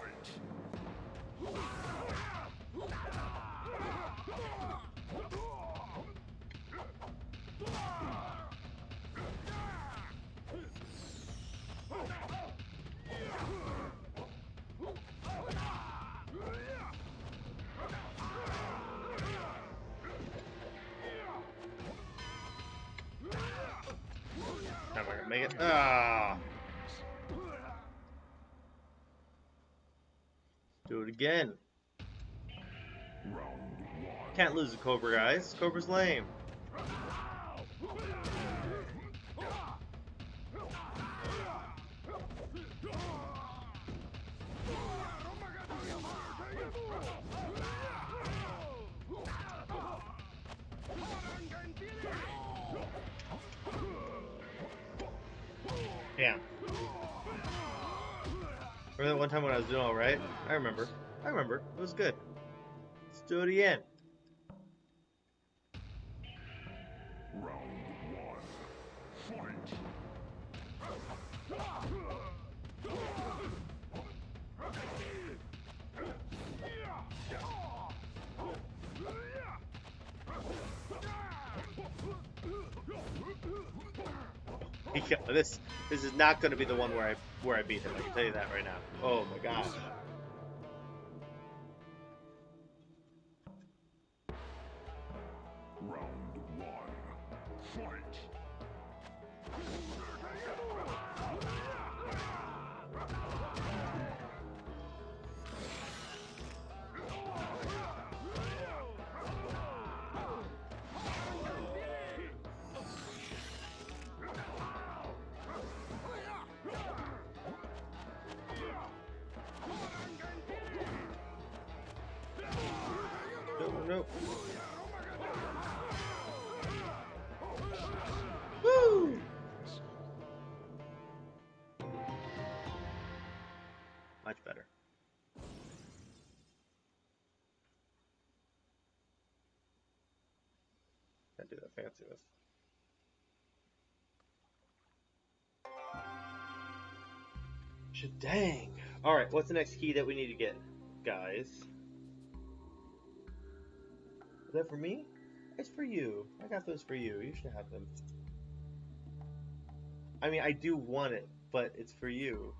S1: Make it. Ah! Do it again. Can't lose a Cobra, guys. Cobra's lame. Damn. Remember that one time when I was doing alright? I remember. I remember. It was good. Let's do it again. Yeah, this is not going to be the one where I beat him. I can tell you that right now. Oh my gosh. No. Woo! Much better. Can't do that fanciness. Dang. Alright, what's the next key that we need to get, guys? Is that for me? It's for you. I got those for you. You should have them. I mean, I do want it, but it's for you.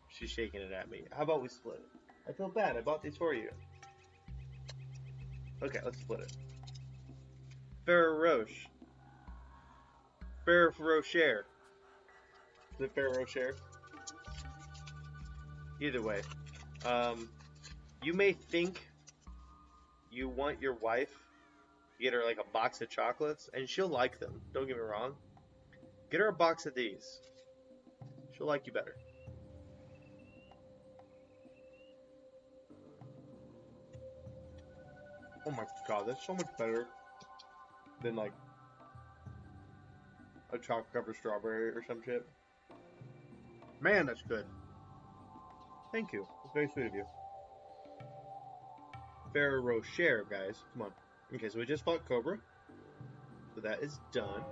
S1: She's shaking it at me. How about we split it? I feel bad. I bought these for you. Okay, let's split it. Ferrero Rocher. Ferrero Rocher. Is it Ferrero Rocher? Either way. You may think you want your wife to get her like a box of chocolates, and she'll like them. Don't get me wrong. Get her a box of these. She'll like you better. Oh my god, that's so much better than like a chocolate covered strawberry or some shit. Man, that's good. Thank you. It's very sweet of you. Ferrero Rocher, guys. Come on. Okay, so we just fought Cobra. So that is done.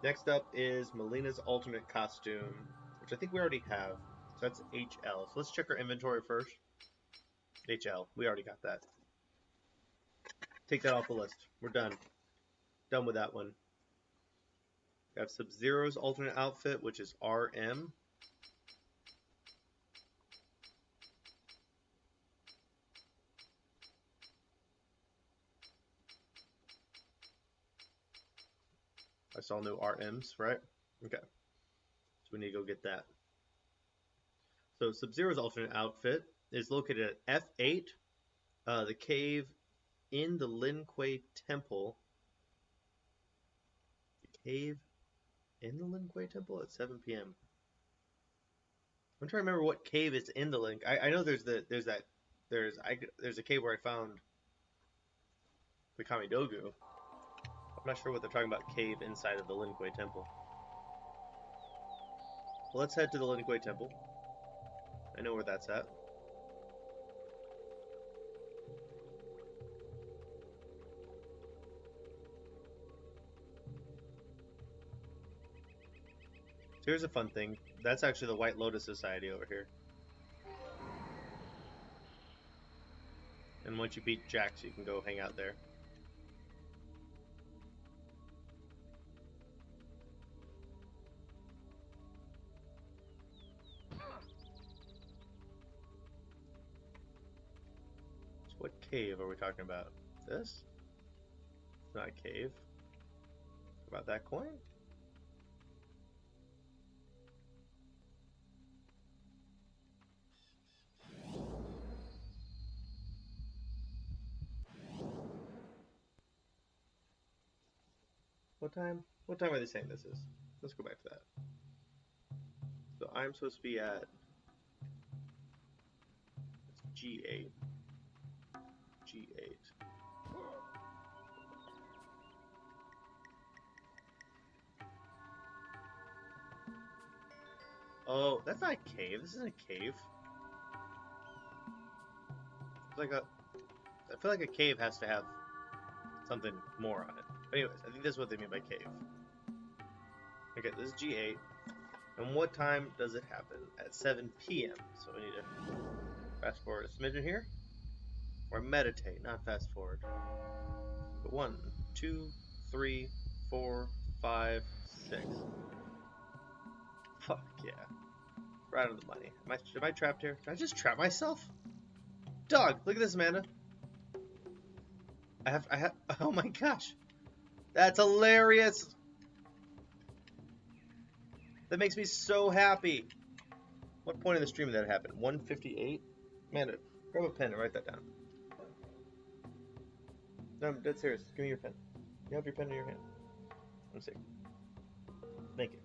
S1: Next up is Melina's alternate costume, which I think we already have. So that's HL. So let's check our inventory first. HL. We already got that. Take that off the list. We're done. Done with that one. We have Sub-Zero's alternate outfit, which is RM. I saw no RMs, right? Okay. So we need to go get that. So Sub-Zero's alternate outfit is located at F8, the cave in the Lin Kuei Temple. The cave in the Lin Kuei Temple at 7 p.m. I'm trying to remember what cave is in the Lin. I know there's a cave where I found the Kamidogu. I'm not sure what they're talking about cave inside of the Lin Kuei Temple. Well, let's head to the Lin Kuei Temple. I know where that's at. So here's a fun thing. That's actually the White Lotus Society over here. And once you beat Jax, you can go hang out there. So what cave are we talking about? This? It's not a cave. About that coin? What time? What time are they saying this is? Let's go back to that. So I'm supposed to be at G8. G8. Oh, that's not a cave. This isn't a cave. It's like a. I feel like a cave has to have something more on it. But anyways, I think this is what they mean by cave. Okay, this is G8. And what time does it happen? At 7 p.m. So we need to fast forward a smidgen here. Or meditate, not fast forward. But 1, 2, 3, 4, 5, 6. Fuck yeah. Right on the money. Am I trapped here? Did I just trap myself? Dog, look at this, Amanda. I have, oh my gosh. That's hilarious. That makes me so happy. What point in the stream did that happen? 1:58? Amanda, grab a pen and write that down. No, I'm dead serious. Give me your pen. You have your pen in your hand. Let's see. Thank you.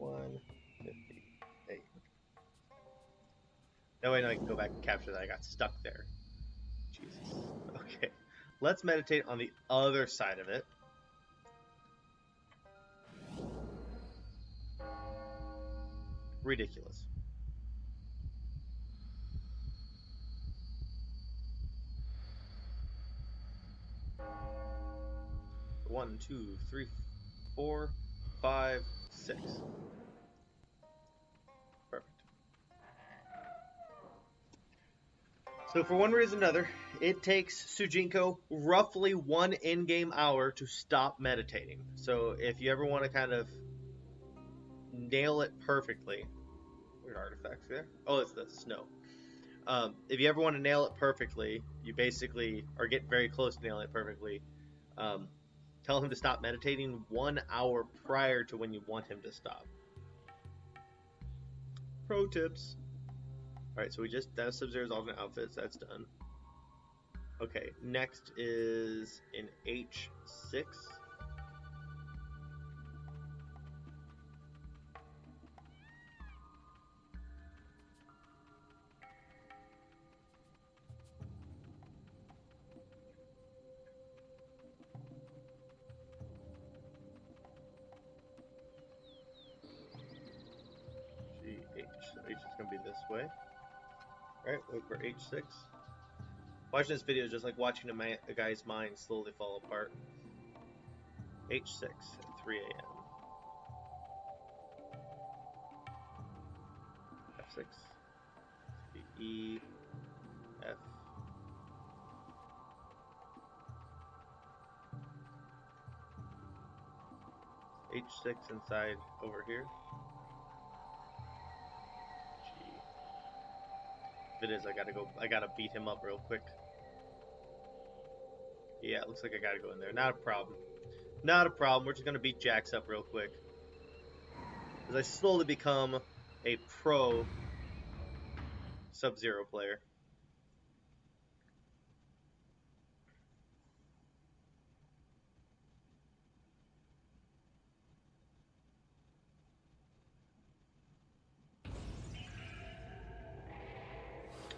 S1: 1:58. No way, no, I can go back and capture that. I got stuck there. Jesus. Okay. Let's meditate on the other side of it. Ridiculous. One, two, three, 4, 5, 6. Perfect. So for one reason or another, it takes Sujinko roughly 1 in-game hour to stop meditating. So if you ever want to kind of nail it perfectly, weird artifacts there. Oh, it's the snow. If you ever want to nail it perfectly, you basically are getting very close to nailing it perfectly. Tell him to stop meditating 1 hour prior to when you want him to stop. Pro tips. Alright, so that's Sub-Zero's alternate outfits. That's done. Okay, next is in H6. GH. So H is going to be this way. Alright, wait for H6. Watching this video is just like watching a guy's mind slowly fall apart. H6 at 3 a.m. F6. E. F. H6 inside over here. G. If it is, I gotta beat him up real quick. Yeah, it looks like I gotta go in there. Not a problem. Not a problem. We're just gonna beat Jax up real quick. As I slowly become a pro Sub-Zero player.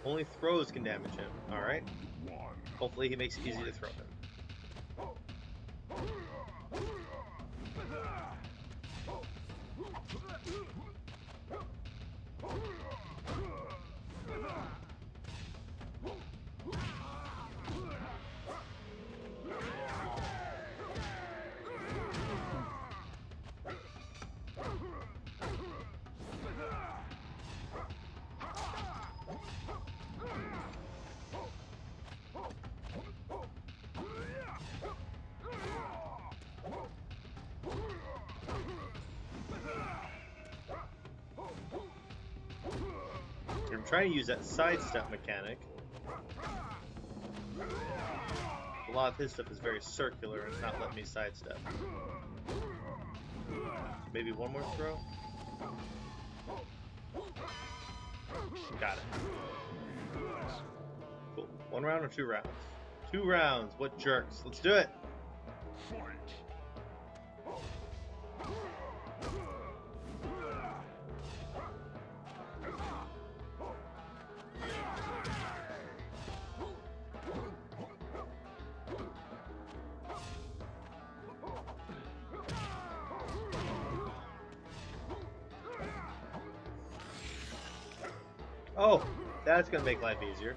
S1: Only throws can damage him. Alright. Hopefully he makes it easy to throw him. I'm trying to use that sidestep mechanic. A lot of his stuff is very circular and it's not letting me sidestep. Maybe one more throw? Got it. Cool. 1 round or 2 rounds? 2 rounds. What jerks. Let's do it. Oh, that's gonna make life easier.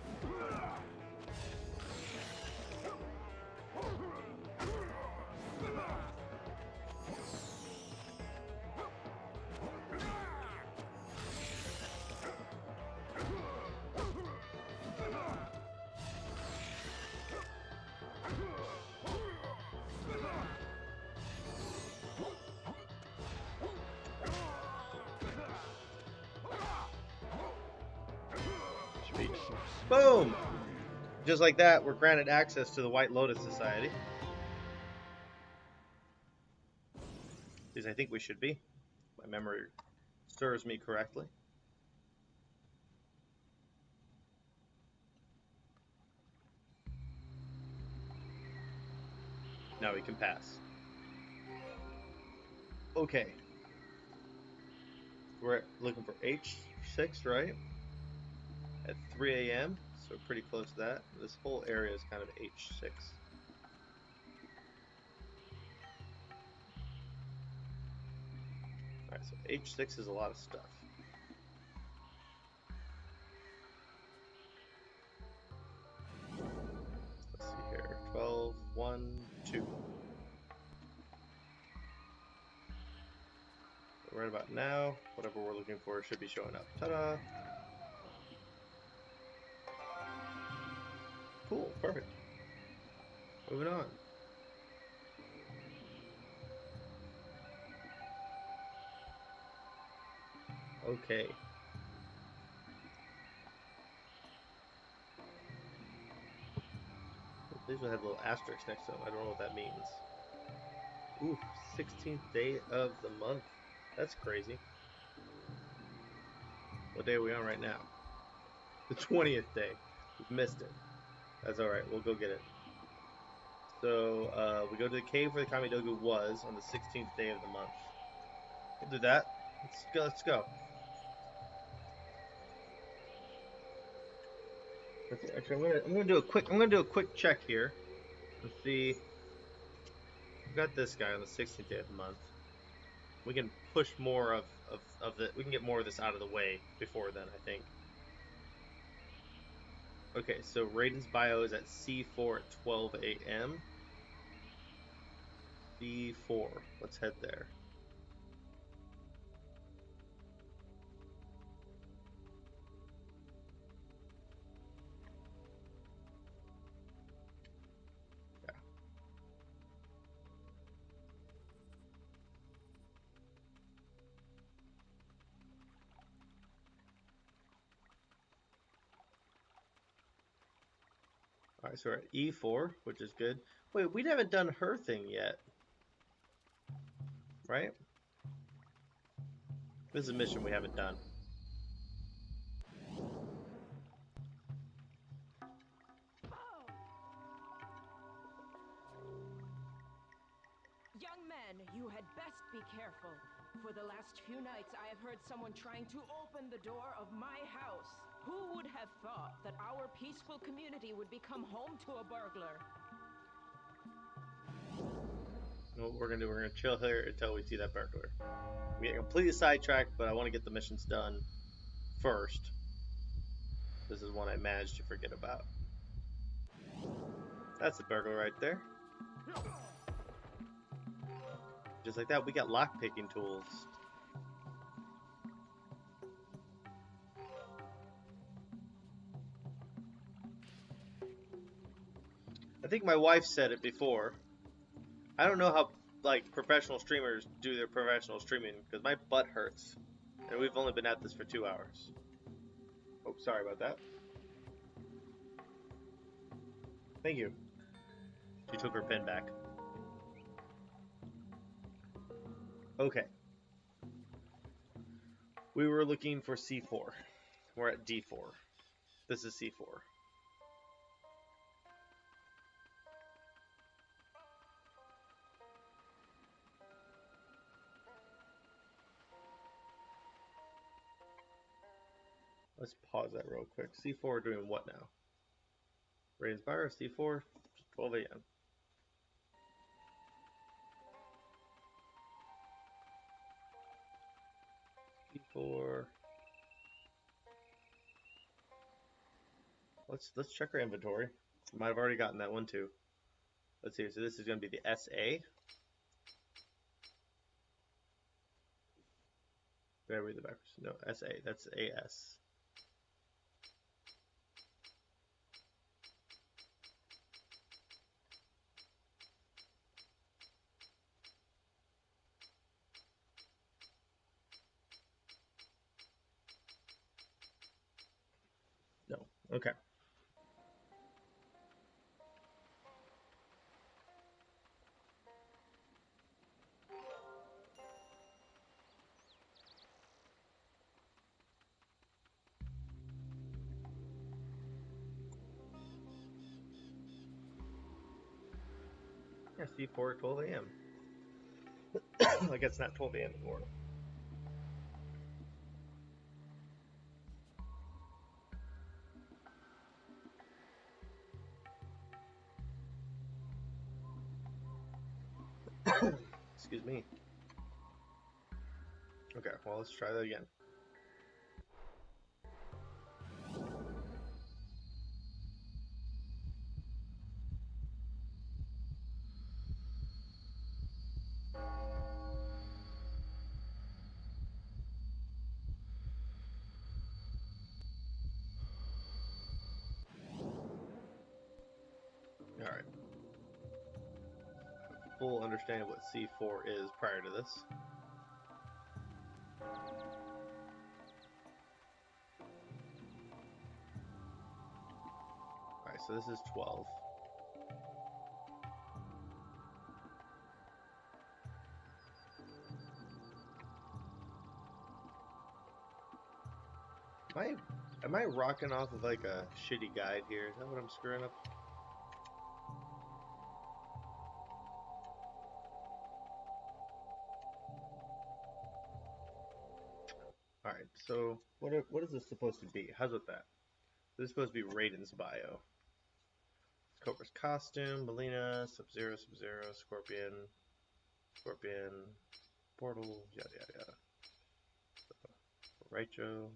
S1: Boom! Just like that, we're granted access to the White Lotus Society. At least I think we should be. My memory serves me correctly. Now we can pass. Okay. We're looking for H6, right? At 3 a.m., so pretty close to that. This whole area is kind of H6. Alright, so H6 is a lot of stuff. Let's see here. 12, 1, 2. So right about now, whatever we're looking for should be showing up. Ta-da! Cool, perfect. Moving on. Okay. These will have little asterisks next to them. I don't know what that means. Ooh, 16th day of the month. That's crazy. What day are we on right now? The 20th day. We've missed it. That's alright, we'll go get it. So, we go to the cave where the Kamidogu was on the 16th day of the month. We'll do that. Let's go. Actually, I'm gonna do a quick check here. Let's see. We've got this guy on the 16th day of the month. We can push more of we can get more of this out of the way before then, I think. Okay, so Raiden's bio is at C4 at 12 a.m. C4. Let's head there. Yeah. Alright, so we're at E4, which is good. Wait, we haven't done her thing yet. Right? This is a mission we haven't done.
S13: Young man, you had best be careful. For the last few nights, I have heard someone trying to open the door of my house. Who would have thought that our peaceful community would become home to a burglar?
S1: What we're gonna do, we're gonna chill here until we see that burglar. We get completely sidetracked, but I want to get the missions done first. This is one I managed to forget about. That's the burglar right there. Just like that, we got lock-picking tools. I think my wife said it before. I don't know how like professional streamers do their professional streaming because my butt hurts, and we've only been at this for 2 hours. Oh, sorry about that. Thank you. She took her pen back. Okay. We were looking for C4. We're at D4. This is C4. Let's pause that real quick. C4 doing what now? Raid Inspire, C4, 12 a.m. C4. Let's check our inventory. Might have already gotten that one too. Let's see. So this is going to be the SA. Did I read the backwards? No, SA. That's AS. No. Okay. Yeah, C4 at 12 a.m. I guess it's not 12 a.m. anymore. Excuse me. Okay, well, let's try that again. Alright. Full understanding of what C4 is prior to this. Alright, so this is 12. Am I rocking off of like a shitty guide here? Is that what I'm screwing up? Alright, so what is this supposed to be? How's with that? This is supposed to be Raiden's bio. Cobra's costume, Melina, Sub-Zero, Scorpion, Portal, yada yada yada. Raicho,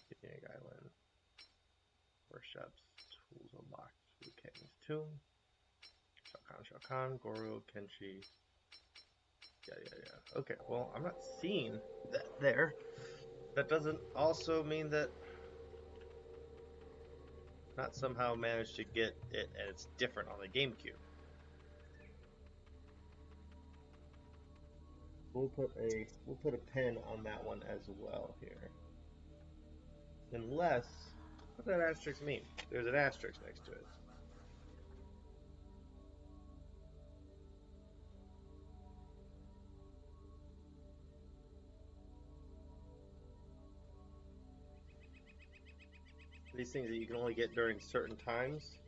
S1: Picnic Island, Workshops, Tools Unlocked, Liu Kang's Tomb, Shao Kahn, Goro, Kenshi, yada yada yada. Okay, well, I'm not seeing that there. That doesn't also mean that not somehow managed to get it and it's different on the GameCube. We'll put a pin on that one as well here. Unless, what does that asterisk mean? There's an asterisk next to it. These things that you can only get during certain times.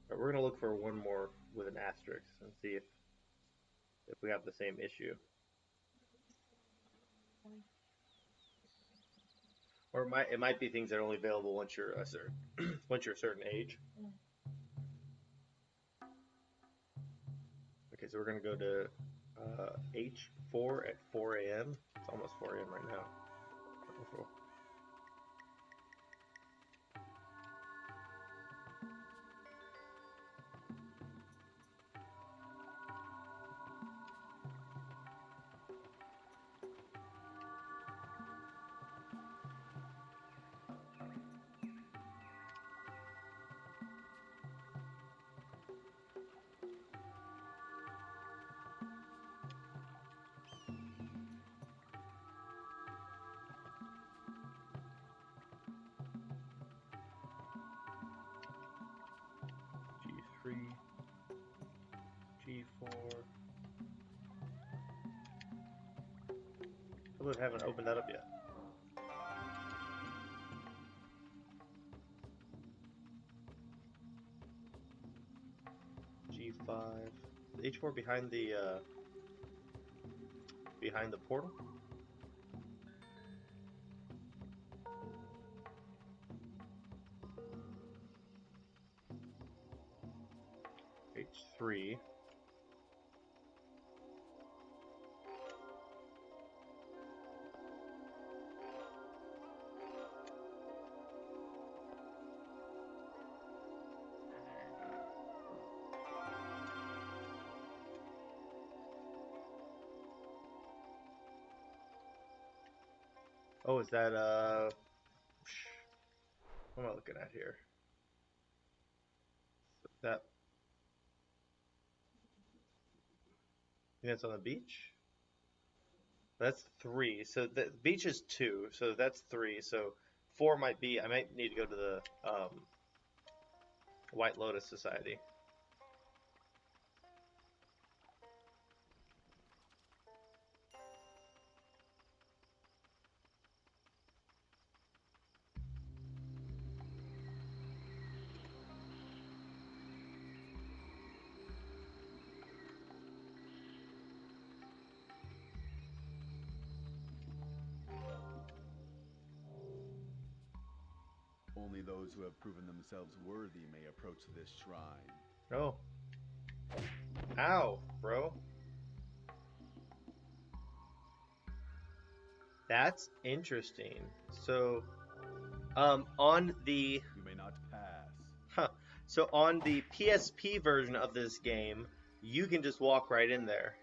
S1: But we're gonna look for one more with an asterisk and see if we have the same issue. Or it might be things that are only available once you're a certain age. Okay, so we're gonna go to H4 at 4 a.m. It's almost 4 a.m. right now. G3, G4. I haven't opened that up yet. G5. The H4 behind the behind the portal. H3. Oh, is that, what am I looking at here? That, that's on the beach? That's 3. So the beach is 2, so that's 3. So 4 might be, I might need to go to the, White Lotus Society.
S11: Only those who have proven themselves worthy may approach this shrine.
S1: Oh. Ow, bro. That's interesting. So, on the...
S11: You may not pass.
S1: Huh. So on the PSP version of this game, you can just walk right in there.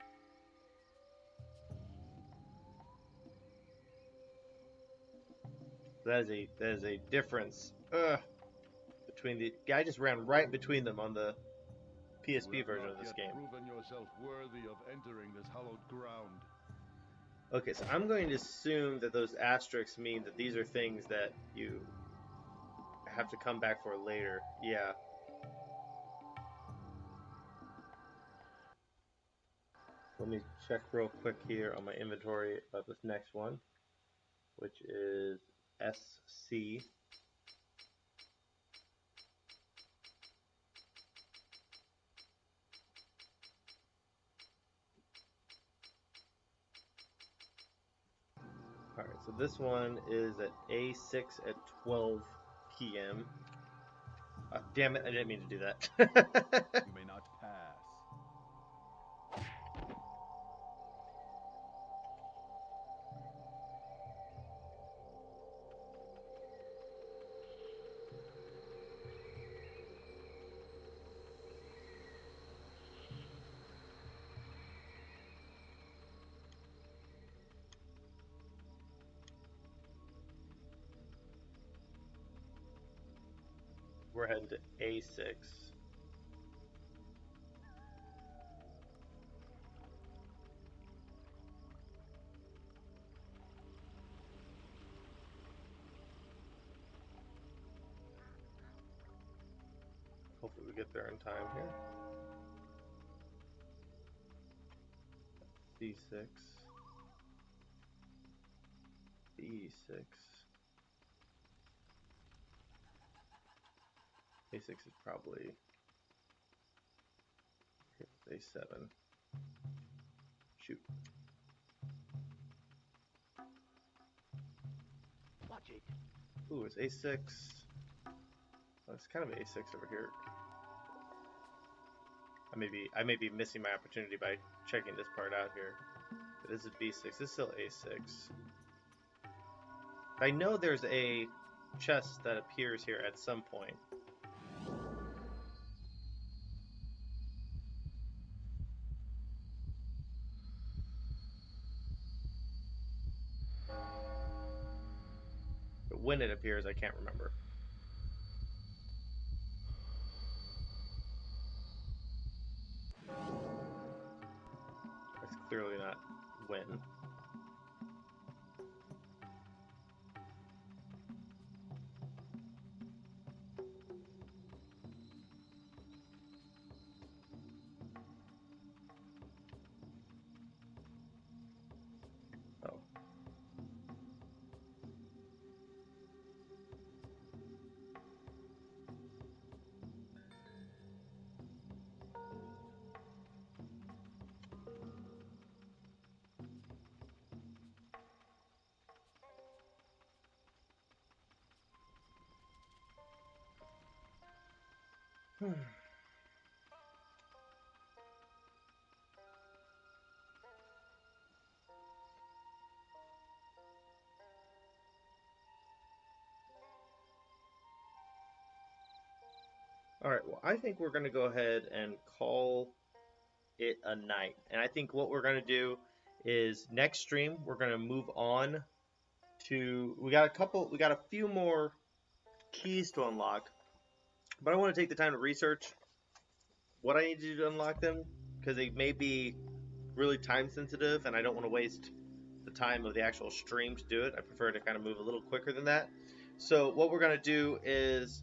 S1: That is a difference between the guy just ran right between them on the PSP version of this game.
S3: Proven yourself worthy of entering this hallowed ground.
S1: Okay, so I'm going to assume that those asterisks mean that these are things that you have to come back for later. Yeah. Let me check real quick here on my inventory about this next one, which is SC. Alright, so this one is at A6 at 12 p.m. Damn it, I didn't mean to do that.
S11: You may not pass.
S1: We're heading to A6. Hopefully we get there in time here. C6. B6. A6 is probably A7. Shoot.
S7: Watch it.
S1: Ooh, it's A6. Oh, it's kind of A6 over here. I may be missing my opportunity by checking this part out here. But this is B6. This is still A6. I know there's a chest that appears here at some point. But when it appears, I can't remember. That's clearly not when. Oh. All right, well, I think we're going to go ahead and call it a night. And I think what we're going to do is next stream, we're going to move on to. We got a few more keys to unlock, but I want to take the time to research what I need to do to unlock them because they may be really time sensitive and I don't want to waste the time of the actual stream to do it. I prefer to kind of move a little quicker than that. So, what we're going to do is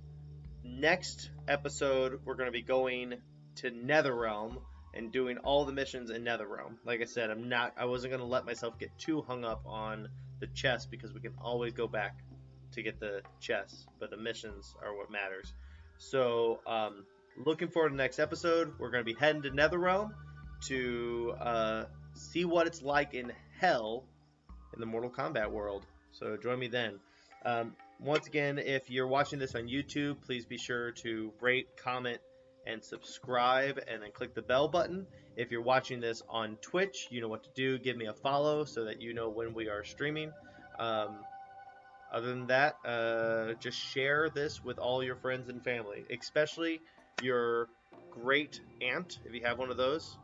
S1: next episode, we're going to be going to Netherrealm and doing all the missions in Netherrealm. Like I said, I wasn't going to let myself get too hung up on the chest because we can always go back to get the chests, but the missions are what matters. So, looking forward to the next episode. We're going to be heading to Netherrealm to see what it's like in hell in the Mortal Kombat world. So join me then. Once again, if you're watching this on YouTube, please be sure to rate, comment, and subscribe, and then click the bell button. If you're watching this on Twitch, you know what to do. Give me a follow so that you know when we are streaming. Other than that, just share this with all your friends and family, especially your great aunt. If you have one of those,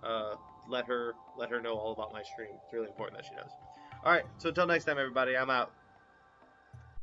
S1: let her know all about my stream. It's really important that she knows. All right, so until next time, everybody, I'm out.